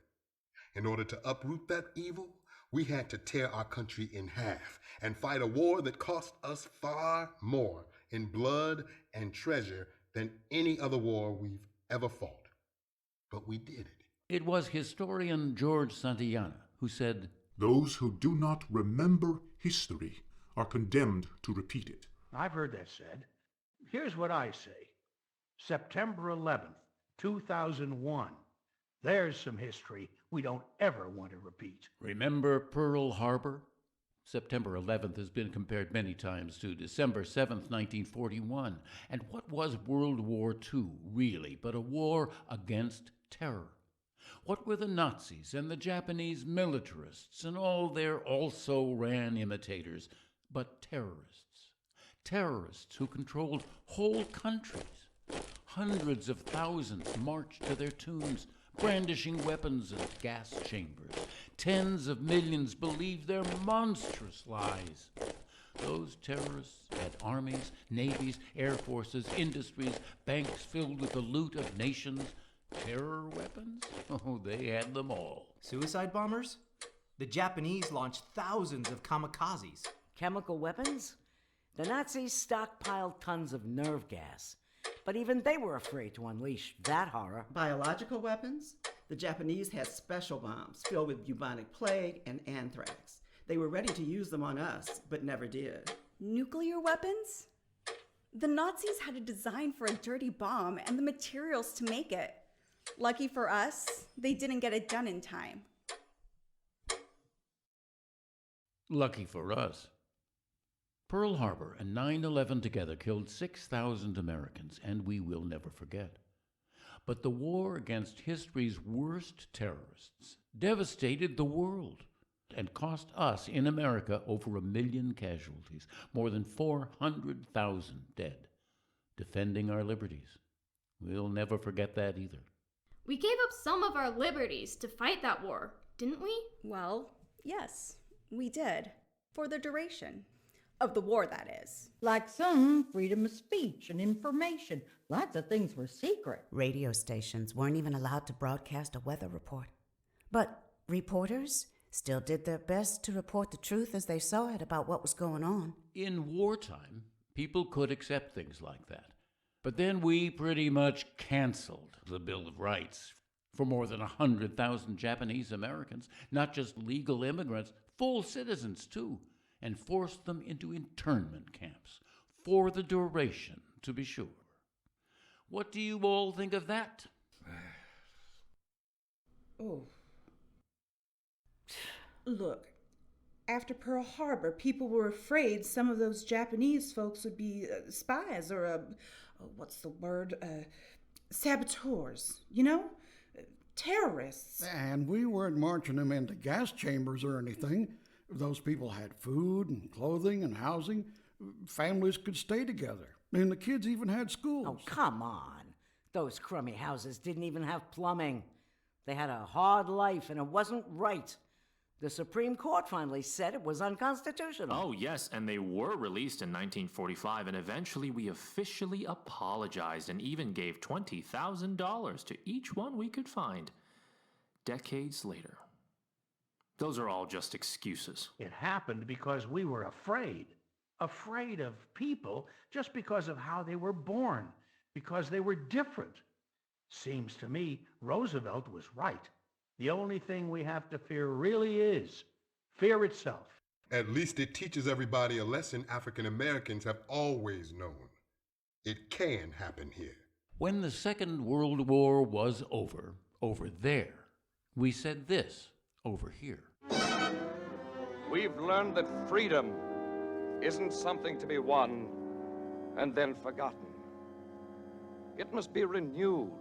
In order to uproot that evil, we had to tear our country in half and fight a war that cost us far more in blood and treasure than any other war we've ever fought. But we did it. It was historian George Santayana who said, "Those who do not remember history are condemned to repeat it." I've heard that said. Here's what I say. September 11th, 2001. There's some history we don't ever want to repeat. Remember Pearl Harbor? September 11th has been compared many times to December 7th, 1941. And what was World War II, really, but a war against terror? What were the Nazis and the Japanese militarists and all their also-ran imitators but terrorists? Terrorists who controlled whole countries. Hundreds of thousands marched to their tombs, brandishing weapons and gas chambers. Tens of millions believed their monstrous lies. Those terrorists had armies, navies, air forces, industries, banks filled with the loot of nations. Terror weapons? Oh, they had them all. Suicide bombers? The Japanese launched thousands of kamikazes. Chemical weapons? The Nazis stockpiled tons of nerve gas, but even they were afraid to unleash that horror. Biological weapons? The Japanese had special bombs filled with bubonic plague and anthrax. They were ready to use them on us, but never did. Nuclear weapons? The Nazis had a design for a dirty bomb and the materials to make it. Lucky for us, they didn't get it done in time. Lucky for us. Pearl Harbor and 9/11 together killed 6,000 Americans, and we will never forget. But the war against history's worst terrorists devastated the world and cost us in America over 1 million casualties, more than 400,000 dead, defending our liberties. We'll never forget that either. We gave up some of our liberties to fight that war, didn't we? Well, yes, we did. For the duration of the war, that is. Like some freedom of speech and information. Lots of things were secret. Radio stations weren't even allowed to broadcast a weather report. But reporters still did their best to report the truth as they saw it about what was going on. In wartime, people could accept things like that. But then we pretty much canceled the Bill of Rights for more than 100,000 Japanese Americans, not just legal immigrants, full citizens too, and forced them into internment camps for the duration, to be sure. What do you all think of that? Oh. Look, after Pearl Harbor, people were afraid some of those Japanese folks would be spies or, what's the word? Saboteurs, you know? Terrorists. And we weren't marching them into gas chambers or anything. Those people had food and clothing and housing. Families could stay together. And the kids even had schools. Oh, come on. Those crummy houses didn't even have plumbing. They had a hard life, and it wasn't right. The Supreme Court finally said it was unconstitutional. Oh, yes, and they were released in 1945, and eventually we officially apologized and even gave $20,000 to each one we could find. Decades later. Those are all just excuses. It happened because we were afraid. Afraid of people just because of how they were born, because they were different. Seems to me Roosevelt was right. The only thing we have to fear really is fear itself. At least it teaches everybody a lesson African Americans have always known. It can happen here. When the Second World War was over there, we said this over here. We've learned that freedom isn't something to be won and then forgotten. It must be renewed,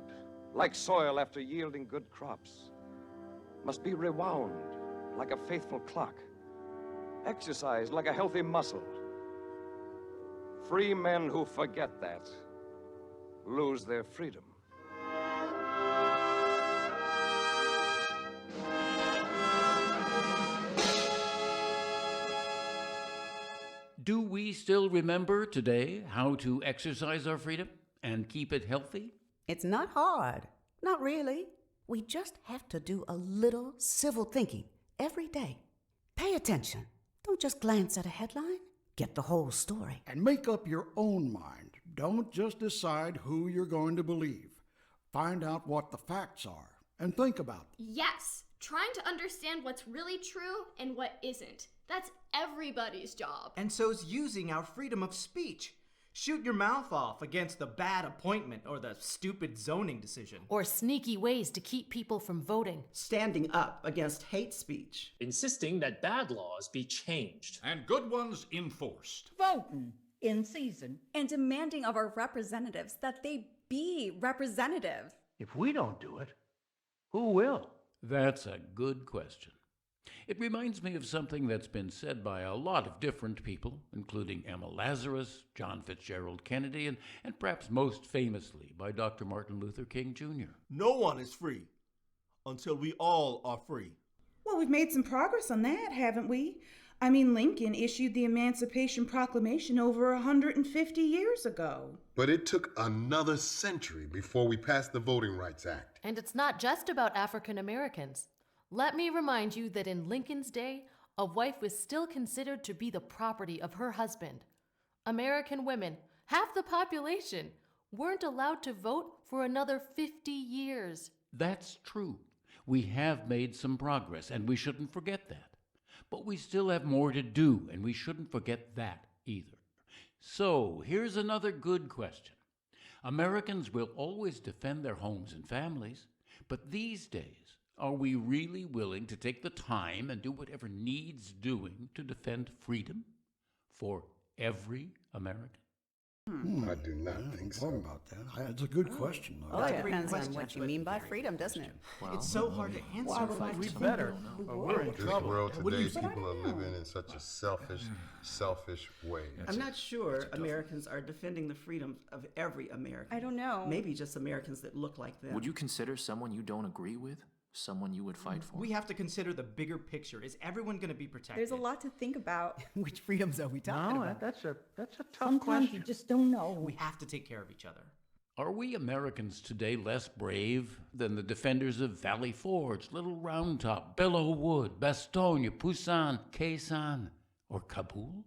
like soil after yielding good crops. Must be rewound like a faithful clock, exercised like a healthy muscle. Free men who forget that lose their freedom. Do we still remember today how to exercise our freedom and keep it healthy? It's not hard. Not really. We just have to do a little civil thinking every day. Pay attention. Don't just glance at a headline. Get the whole story. And make up your own mind. Don't just decide who you're going to believe. Find out what the facts are and think about them. Yes, trying to understand what's really true and what isn't. That's everybody's job. And so's using our freedom of speech. Shoot your mouth off against the bad appointment or the stupid zoning decision. Or sneaky ways to keep people from voting. Standing up against hate speech. Insisting that bad laws be changed. And good ones enforced. Voting in season. And demanding of our representatives that they be representative. If we don't do it, who will? That's a good question. It reminds me of something that's been said by a lot of different people, including Emma Lazarus, John Fitzgerald Kennedy, and perhaps most famously by Dr. Martin Luther King Jr. No one is free until we all are free. Well, we've made some progress on that, haven't we? I mean, Lincoln issued the Emancipation Proclamation over 150 years ago. But it took another century before we passed the Voting Rights Act. And it's not just about African Americans. Let me remind you that in Lincoln's day, a wife was still considered to be the property of her husband. American women, half the population, weren't allowed to vote for another 50 years. That's true. We have made some progress, and we shouldn't forget that. But we still have more to do, and we shouldn't forget that either. So, here's another good question. Americans will always defend their homes and families, but these days, are we really willing to take the time and do whatever needs doing to defend freedom for every American? I do not think so. About that. That's a good question. Well, it depends on what you mean by freedom, doesn't it? Well, it's so hard to answer. Why would we better? We're in This trouble. world today, people are living in such a selfish way. I'm not sure Americans are defending the freedoms of every American. I don't know. Maybe just Americans that look like them. Would you consider someone you don't agree with someone you would fight for? We have to consider the bigger picture. Is everyone going to be protected? There's a lot to think about. Which freedoms are we talking No, about? that's a tough Sometimes question. you just don't know. We have to take care of each other. Are we Americans today less brave than the defenders of Valley Forge, Little Round Top, Belleau Wood, Bastogne, Poussin, Quezon, or Kabul?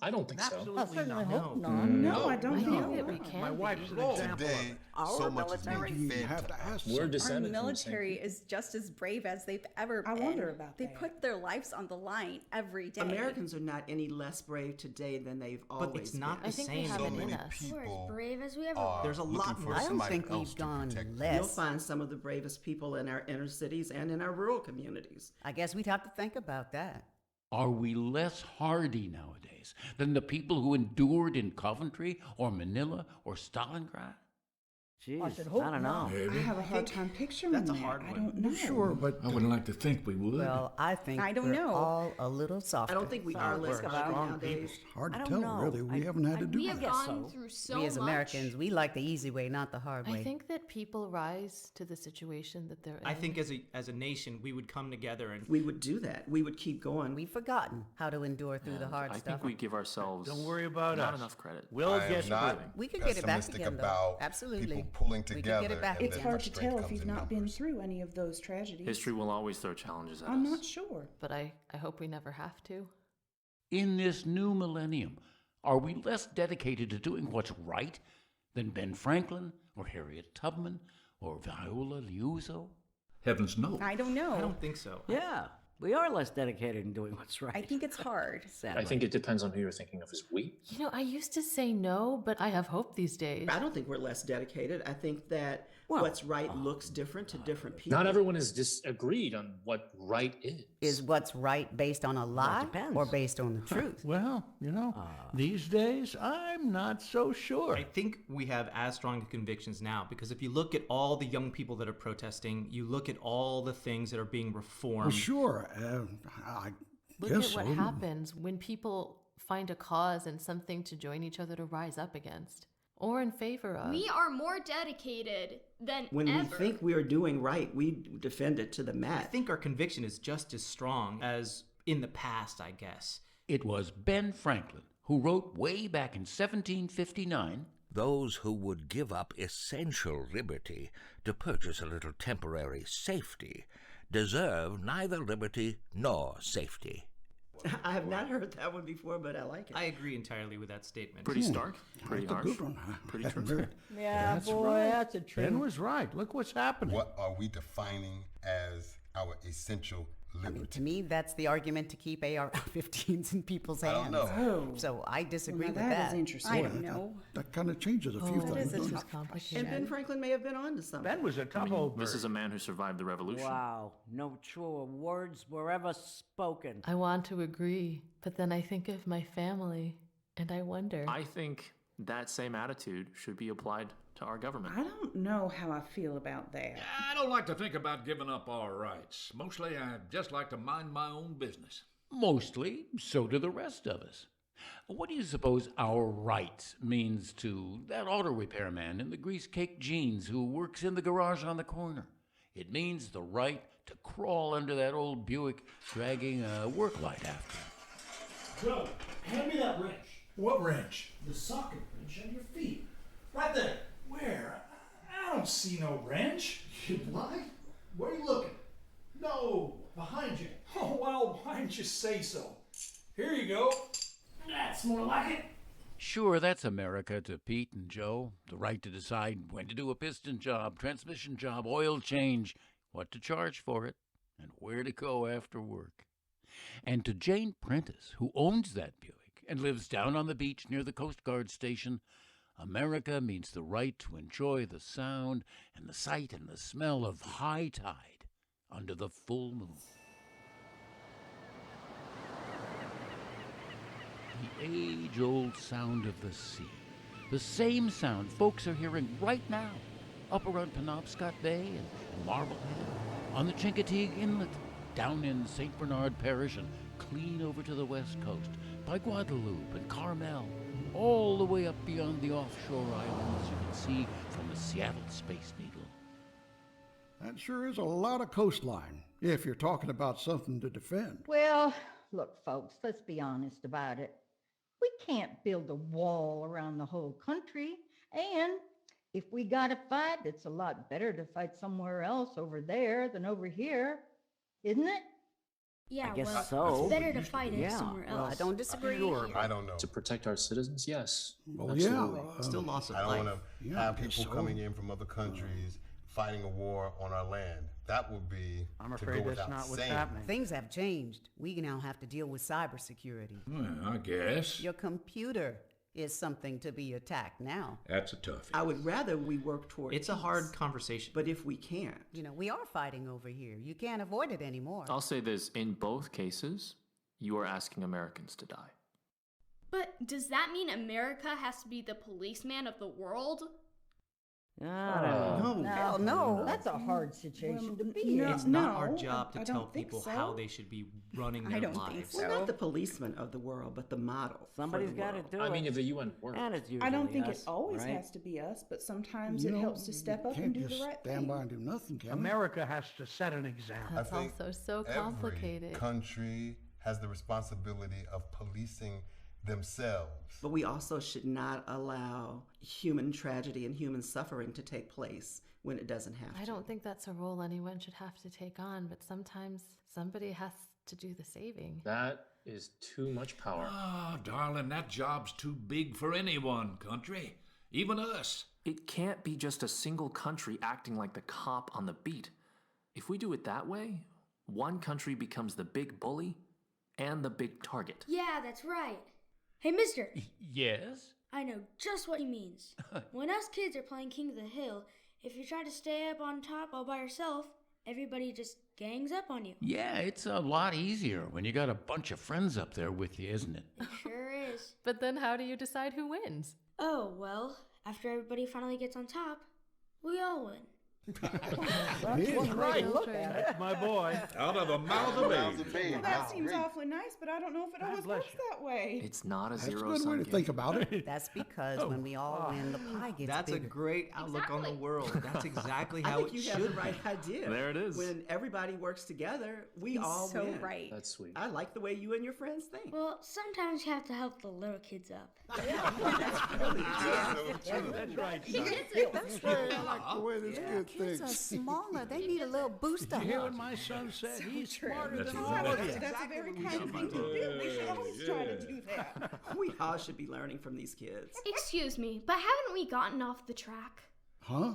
I don't think so. I certainly hope not. No, I don't I think think so. that we can. My wife's an Oh, example today, of so much is military. being fed have to to ask us. We're Our descendants from the same military people. is just as brave as they've ever been. I wonder about They that. put their lives on the line every day. Americans are not any less brave today than they've always But it's not been. the I think we same. have So it in many us. people We're as brave as we ever are were. There's a looking lot for more. I don't somebody think else we've to gone protect them. less. You'll find some of the bravest people in our inner cities and in our rural communities. I guess we'd have to think about that. Are we less hardy nowadays than the people who endured in Coventry or Manila or Stalingrad? Jeez, I should hope I don't know. not. I have a hard time picturing that's a that. hard I one. don't know. Sure, but I would like to think we would. Well, I think I don't we're know. all a little softer. I don't think we are less We're hardy strong nowadays. hard I to don't tell, know. really. We haven't had to do We that. have guess gone so. through so We as much. Americans, we like the easy way, not the hard way. I think that people rise to the situation that they're in. I think as a nation, we would come together and We would do that. We would keep going. We've forgotten how to endure through the hard I stuff. think we give ourselves Don't worry about not us. enough credit. We'll I get am not through. We could get it back pessimistic again, though. about Absolutely. people pulling We could together. get it back and It's then hard to strength tell if comes you've in not been numbers. through any of those tragedies. History will always throw challenges at I'm us. not sure. But I hope we never have to. In this new millennium, are we less dedicated to doing what's right than Ben Franklin or Harriet Tubman or Viola Liuzzo? Heavens no. I don't know. I don't think so. Yeah, we are less dedicated in doing what's right. I think it's hard. Sadly. I think it depends on who you're thinking of as we. You know, I used to say no, but I have hope these days. I don't think we're less dedicated. I think that what's right looks different to different people. Not everyone is disagreed on what right is. Is what's right based on a lie depends. or based on the truth? Well, these days, I'm not so sure. I think we have as strong convictions now because if you look at all the young people that are protesting, you look at all the things that are being reformed. Well, sure. I Look guess at what so. happens when people find a cause and something to join each other to rise up against or in favor of. We are more dedicated than When ever. we think we are doing right, we defend it to the I mat. think our conviction is just as strong as in the past, I guess. It was Ben Franklin who wrote way back in 1759, Those who would give up essential liberty to purchase a little temporary safety deserve neither liberty nor safety. I have not heard that one before, but I like it. I agree entirely with that statement. Pretty stark, pretty That's a harsh, good one. pretty true. Yeah, That's boy, right. that's a treat. Ben was right. Look what's happening. What are we defining as our essential liberty? To me, that's the argument to keep AR-15s in people's I hands. don't know. So I disagree Well, with now that. that is interesting. I don't know. That kind of changes a few Oh, things. this is And complicated. Ben Franklin may have been on to something. Ben was a tough old bird. This is a man who survived the revolution. Wow, no truer words were ever spoken. I want to agree, but then I think of my family and I wonder. I think that same attitude should be applied to our government. I don't know how I feel about that. I don't like to think about giving up our rights. Mostly, I just like to mind my own business. mostly, so do the rest of us. What do you suppose our right means to that auto repairman in the grease-caked jeans who works in the garage on the corner? It means the right to crawl under that old Buick dragging a work light after him. Joe, hand me that wrench. What wrench? The socket wrench on your feet. Right there. Where? I don't see no wrench. You blind? Where are you looking? No, behind you. Oh, well, why didn't you say so? Here you go. That's more like it. Sure, that's America to Pete and Joe. The right to decide when to do a piston job, transmission job, oil change, what to charge for it, and where to go after work. And to Jane Prentice, who owns that Buick and lives down on the beach near the Coast Guard station, America means the right to enjoy the sound and the sight and the smell of high tide under the full moon. The age-old sound of the sea. The same sound folks are hearing right now, up around Penobscot Bay and Marblehead, on the Chincoteague Inlet, down in St. Bernard Parish and clean over to the west coast, by Guadalupe and Carmel, all the way up beyond the offshore islands you can see from the Seattle Space Needle. That sure is a lot of coastline, if you're talking about something to defend. Well, look, folks, let's be honest about it. We can't build a wall around the whole country. And if we got to fight, it's a lot better to fight somewhere else over there than over here, isn't it? Yeah, I guess well, so. it's better to fight it somewhere Well, else. I don't disagree. I don't know. To protect our citizens, yes. Well, Absolutely. yeah. Still loss of I life. don't want to have people coming in from other countries fighting a war on our land. That would be, I'm to afraid go that's without not what's saying. happening. Things have changed. We now have to deal with cybersecurity. Well, I guess. Your computer is something to be attacked now. That's a toughie. I would rather we work toward It's a peace, hard conversation. but if we can't, You know, we are fighting over here. You can't avoid it anymore. I'll say this, in both cases, you are asking Americans to die. But does that mean America has to be the policeman of the world? no. Hell no. That's a hard situation to be no, in. It's not our no, job to I tell don't think people so. how they should be running I their don't lives. think so. We're not the policeman of the world, but the model. Somebody's got to do I it. mean, if the UN worked. And it's I don't usually think us, it always right? has to be us, but sometimes You it know, helps to step you up can't and do just the right stand thing. by and do nothing, can we? America has to set an example. That's I think also so complicated. Every country has the responsibility of policing themselves. But we also should not allow human tragedy and human suffering to take place when it doesn't have to. I don't think that's a role anyone should have to take on, but sometimes somebody has to do the saving. That is too much power. Ah, darling, that job's too big for anyone, country. Even us. It can't be just a single country acting like the cop on the beat. If we do it that way, one country becomes the big bully and the big target. Yeah, that's right. Hey, mister. Yes? I know just what he means. When us kids are playing King of the Hill, if you try to stay up on top all by yourself, everybody just gangs up on you. Yeah, it's a lot easier when you got a bunch of friends up there with you, isn't it? It sure is. But then how do you decide who wins? Oh, well, after everybody finally gets on top, we all win. That's one way to look at it. That's my boy. Out of the mouth of babes. Well, that seems awfully nice, but I don't know if it always works that way. It's not a That's a zero good sum way to game. think about it. That's because when we all win, the pie gets That's bigger. a great outlook on the world. That's exactly I how think it you should have the be. right idea. There it is. When everybody works together, we He's all so win. right. That's sweet. I like the way you and your friends think. Well, sometimes you have to help the little kids up. That's right, son. That's Hey, I like the way this kid Kids are thinks. smaller. They need a little boost You up. hear what my son said? He's smarter than all That's of you. a very kind thing to do. We should always try to do that. We all should be learning from these kids. Excuse me, but haven't we gotten off the track? Huh?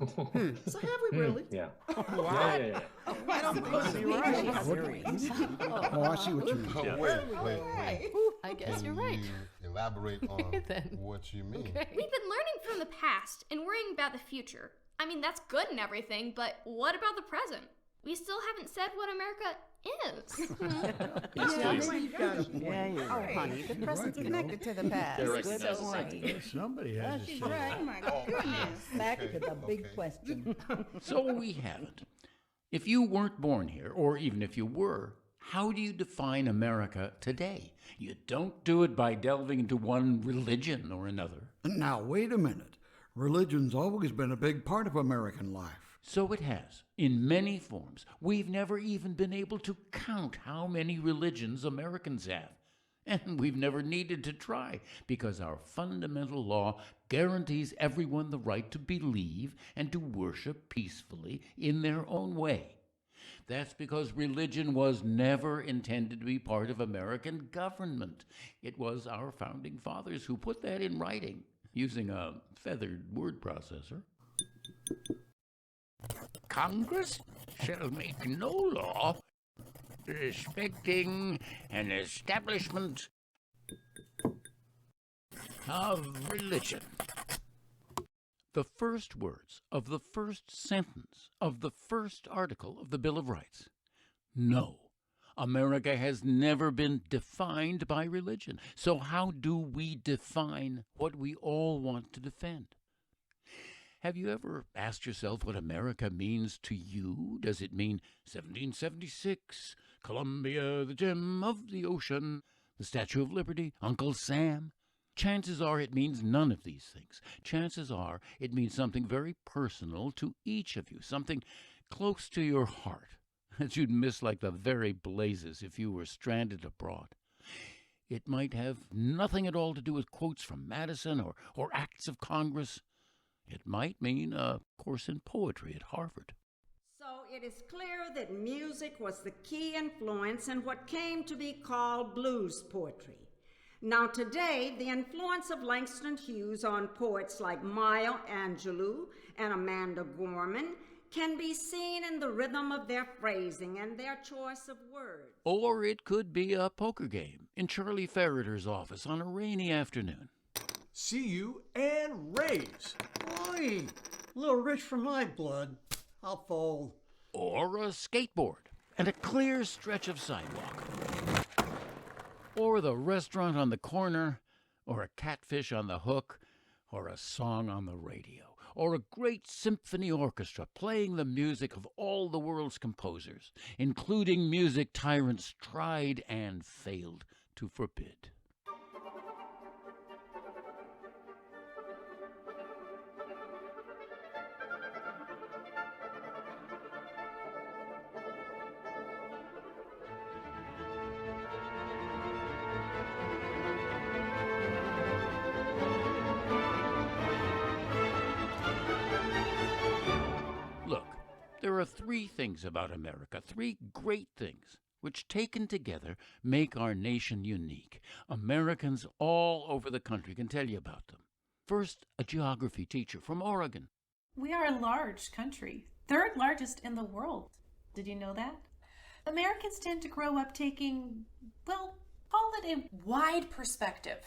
So have we really? Yeah. Wow. Yeah. I don't think You're right. Oh, I see what you mean. Oh, wait. I guess Can you're right. you elaborate on Then. what you mean? Okay. We've been learning from the past and worrying about the future. I mean, that's good and everything, but what about the present? We still haven't said what America is. Yeah, you're Oh, right. honey, the present's connected to the past. They're Good recognized point. something. Somebody has to She's say right. Oh, my goodness. Back to the big question. So we haven't. If you weren't born here, or even if you were, how do you define America today? You don't do it by delving into one religion or another. Now, wait a minute. Religion's always been a big part of American life. So it has, in many forms. We've never even been able to count how many religions Americans have. And we've never needed to try, because our fundamental law guarantees everyone the right to believe and to worship peacefully in their own way. That's because religion was never intended to be part of American government. It was our founding fathers who put that in writing, using a feathered word processor. Congress shall make no law respecting an establishment of religion. The first words of the first sentence of the first article of the Bill of Rights. No, America has never been defined by religion. So how do we define what we all want to defend? Have you ever asked yourself what America means to you? Does it mean 1776, Columbia, the gem of the ocean, the Statue of Liberty, Uncle Sam? Chances are it means none of these things. Chances are it means something very personal to each of you, something close to your heart that you'd miss like the very blazes if you were stranded abroad. It might have nothing at all to do with quotes from Madison or acts of Congress. It might mean a course in poetry at Harvard. So it is clear that music was the key influence in what came to be called blues poetry. Now today, the influence of Langston Hughes on poets like Maya Angelou and Amanda Gorman can be seen in the rhythm of their phrasing and their choice of words. Or it could be a poker game in Charlie Ferreter's office on a rainy afternoon. See you and raise. Oi, a little rich for my blood. I'll fold. Or a skateboard and a clear stretch of sidewalk. Or the restaurant on the corner, or a catfish on the hook, or a song on the radio, or a great symphony orchestra playing the music of all the world's composers, including music tyrants tried and failed to forbid. There are three things about America, three great things, which taken together make our nation unique. Americans all over the country can tell you about them. First, a geography teacher from Oregon. We are a large country, third largest in the world. Did you know that? Americans tend to grow up taking, well, call it a wide perspective.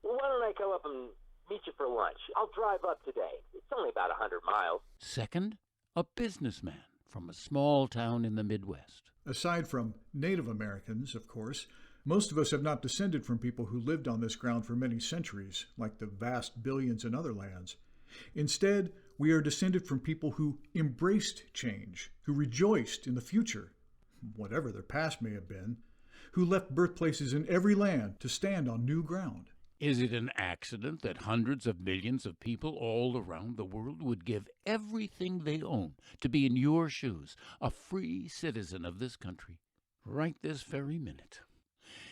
Well, why don't I come up and meet you for lunch? I'll drive up today. It's only about 100 miles. Second, a businessman from a small town in the Midwest. Aside from Native Americans, of course, most of us have not descended from people who lived on this ground for many centuries, like the vast billions in other lands. Instead, we are descended from people who embraced change, who rejoiced in the future, whatever their past may have been, who left birthplaces in every land to stand on new ground. Is it an accident that hundreds of millions of people all around the world would give everything they own to be in your shoes, a free citizen of this country, right this very minute?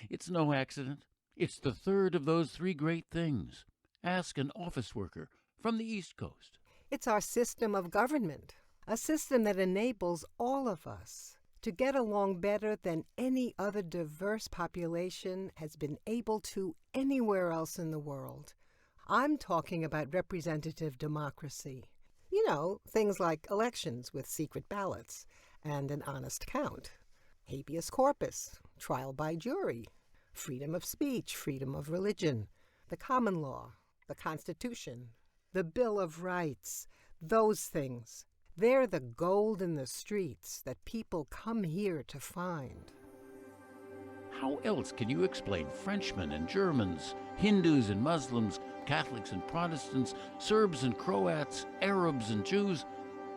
It's no accident. It's the third of those three great things. Ask an office worker from the East Coast. It's our system of government, a system that enables all of us to get along better than any other diverse population has been able to anywhere else in the world. I'm talking about representative democracy. You know, things like elections with secret ballots and an honest count, habeas corpus, trial by jury, freedom of speech, freedom of religion, the common law, the Constitution, the Bill of Rights, those things. They're the gold in the streets that people come here to find. How else can you explain Frenchmen and Germans, Hindus and Muslims, Catholics and Protestants, Serbs and Croats, Arabs and Jews,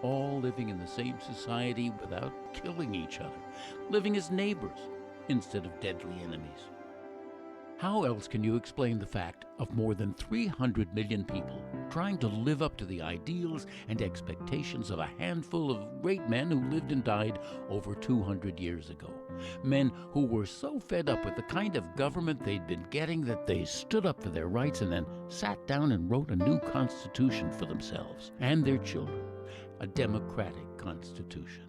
all living in the same society without killing each other, living as neighbors instead of deadly enemies? How else can you explain the fact of more than 300 million people trying to live up to the ideals and expectations of a handful of great men who lived and died over 200 years ago? Men who were so fed up with the kind of government they'd been getting that they stood up for their rights and then sat down and wrote a new constitution for themselves and their children, a democratic constitution.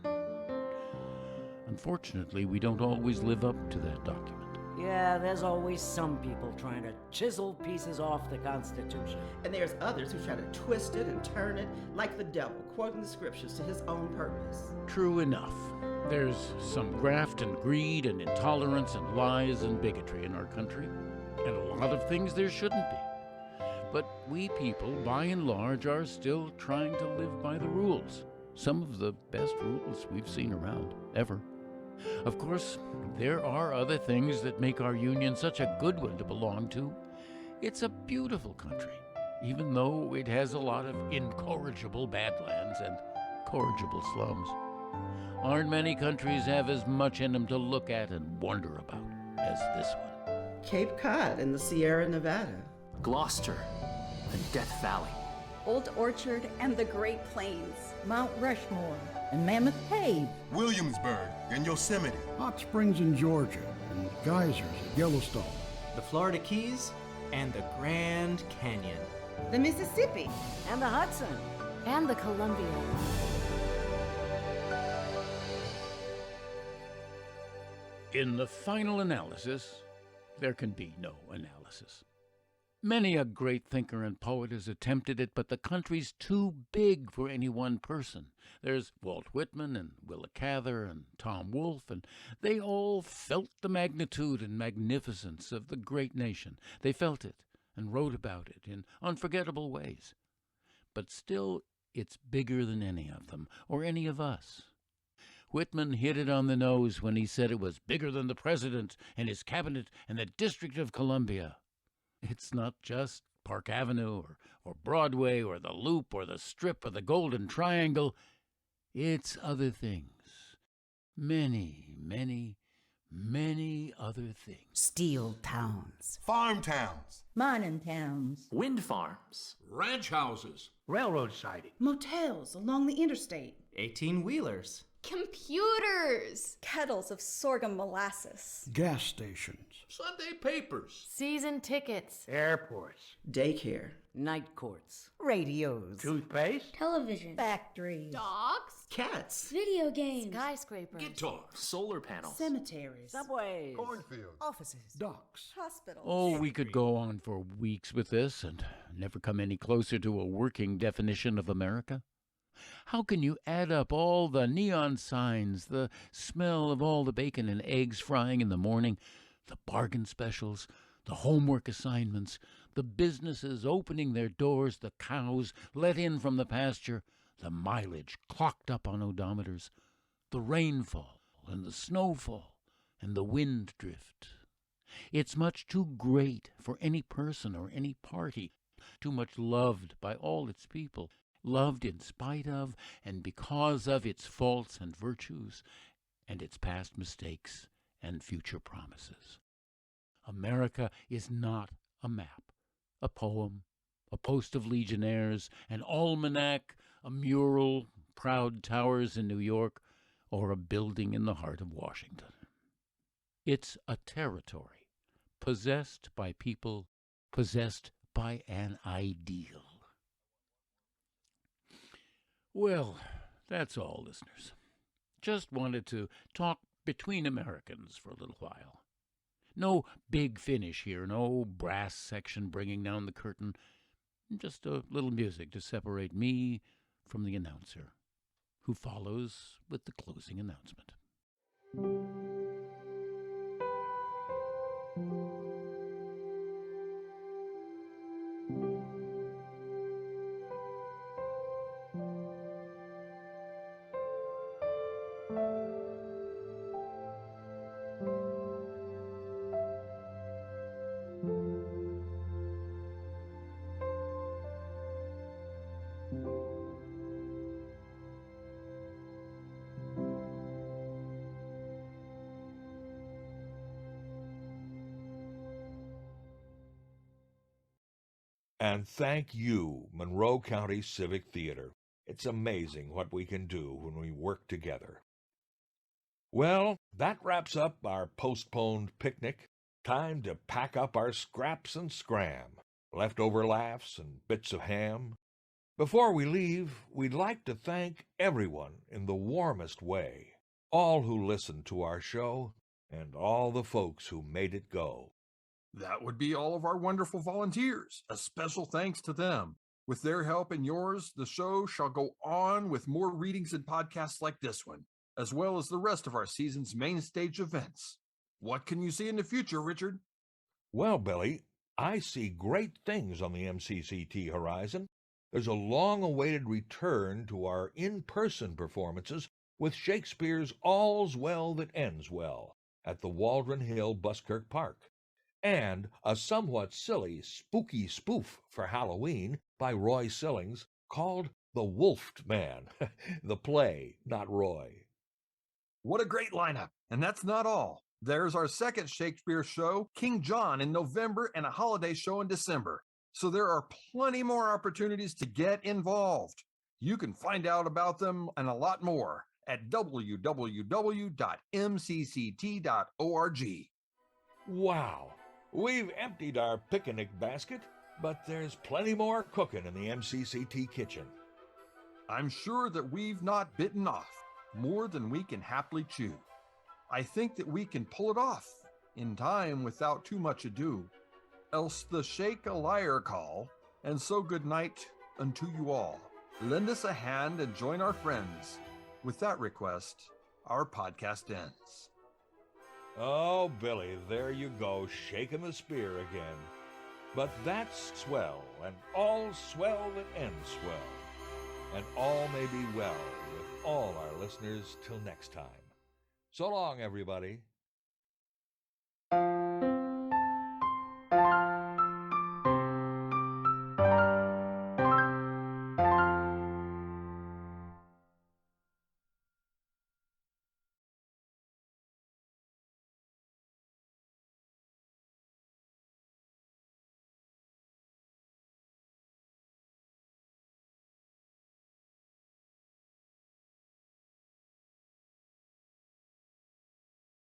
Unfortunately, we don't always live up to that document. Yeah, there's always some people trying to chisel pieces off the Constitution. And there's others who try to twist it and turn it like the devil, quoting the scriptures to his own purpose. True enough. There's some graft and greed and intolerance and lies and bigotry in our country, and a lot of things there shouldn't be. But we people, by and large, are still trying to live by the rules. Some of the best rules we've seen around, ever. Of course, there are other things that make our union such a good one to belong to. It's a beautiful country, even though it has a lot of incorrigible badlands and corrigible slums. Aren't many countries have as much in them to look at and wonder about as this one? Cape Cod in the Sierra Nevada. Gloucester and Death Valley. Old Orchard, and the Great Plains. Mount Rushmore and Mammoth Cave. Williamsburg and Yosemite. Hot Springs in Georgia and geysers at Yellowstone. The Florida Keys and the Grand Canyon. The Mississippi. And the Hudson. And the Columbia. In the final analysis, there can be no analysis. Many a great thinker and poet has attempted it, but the country's too big for any one person. There's Walt Whitman and Willa Cather and Tom Wolfe, and they all felt the magnitude and magnificence of the great nation. They felt it and wrote about it in unforgettable ways. But still, it's bigger than any of them, or any of us. Whitman hit it on the nose when he said it was bigger than the president and his cabinet and the District of Columbia. It's not just Park Avenue or Broadway or the Loop or the Strip or the Golden Triangle. It's other things. Many, many, many other things. Steel towns. Farm towns. Mining towns. Wind farms. Ranch houses. Railroad siding. Motels along the interstate. 18-wheelers. Computers. Kettles of sorghum molasses. Gas stations. Sunday papers. Season tickets. Airports. Daycare. Night courts. Radios. Toothpaste. Television. Factories. Dogs. Cats. Video games. Skyscrapers. Guitars. Solar panels. Cemeteries. Subways. Cornfields. Offices. Docks. Hospitals. Oh, we could go on for weeks with this and never come any closer to a working definition of America. How can you add up all the neon signs, the smell of all the bacon and eggs frying in the morning, the bargain specials, the homework assignments, the businesses opening their doors, the cows let in from the pasture, the mileage clocked up on odometers, the rainfall and the snowfall and the wind drift? It's much too great for any person or any party, too much loved by all its people, loved in spite of and because of its faults and virtues and its past mistakes and future promises. America is not a map, a poem, a post of legionnaires, an almanac, a mural, proud towers in New York, or a building in the heart of Washington. It's a territory, possessed by people, possessed by an ideal. Well, that's all, listeners. Just wanted to talk between Americans for a little while. No big finish here, no brass section bringing down the curtain. Just a little music to separate me from the announcer, who follows with the closing announcement. And thank you, Monroe County Civic Theater. It's amazing what we can do when we work together. Well, that wraps up our postponed picnic. Time to pack up our scraps and scram, leftover laughs and bits of ham. Before we leave, we'd like to thank everyone in the warmest way, all who listened to our show, and all the folks who made it go. That would be all of our wonderful volunteers. A special thanks to them. With their help and yours, the show shall go on with more readings and podcasts like this one, as well as the rest of our season's main stage events. What can you see in the future, Richard? Well, Billy, I see great things on the MCCT horizon. There's a long-awaited return to our in-person performances with Shakespeare's All's Well That Ends Well at the Waldron Hill Buskirk Park, and a somewhat silly, spooky spoof for Halloween by Roy Sillings called The Wolfed Man, the play, not Roy. What a great lineup! And that's not all. There's our second Shakespeare show, King John, in November, and a holiday show in December. So there are plenty more opportunities to get involved. You can find out about them and a lot more at www.mcct.org. Wow, we've emptied our picnic basket, but there's plenty more cooking in the MCCT kitchen. I'm sure that we've not bitten off more than we can happily chew. I think that we can pull it off in time without too much ado. Else the shake a liar call, and so good night unto you all. Lend us a hand and join our friends. With that request, our podcast ends. Oh, Billy, there you go, shaking the spear again. But that's swell, and all's swell that ends swell. And all may be well with all our listeners till next time. So long, everybody.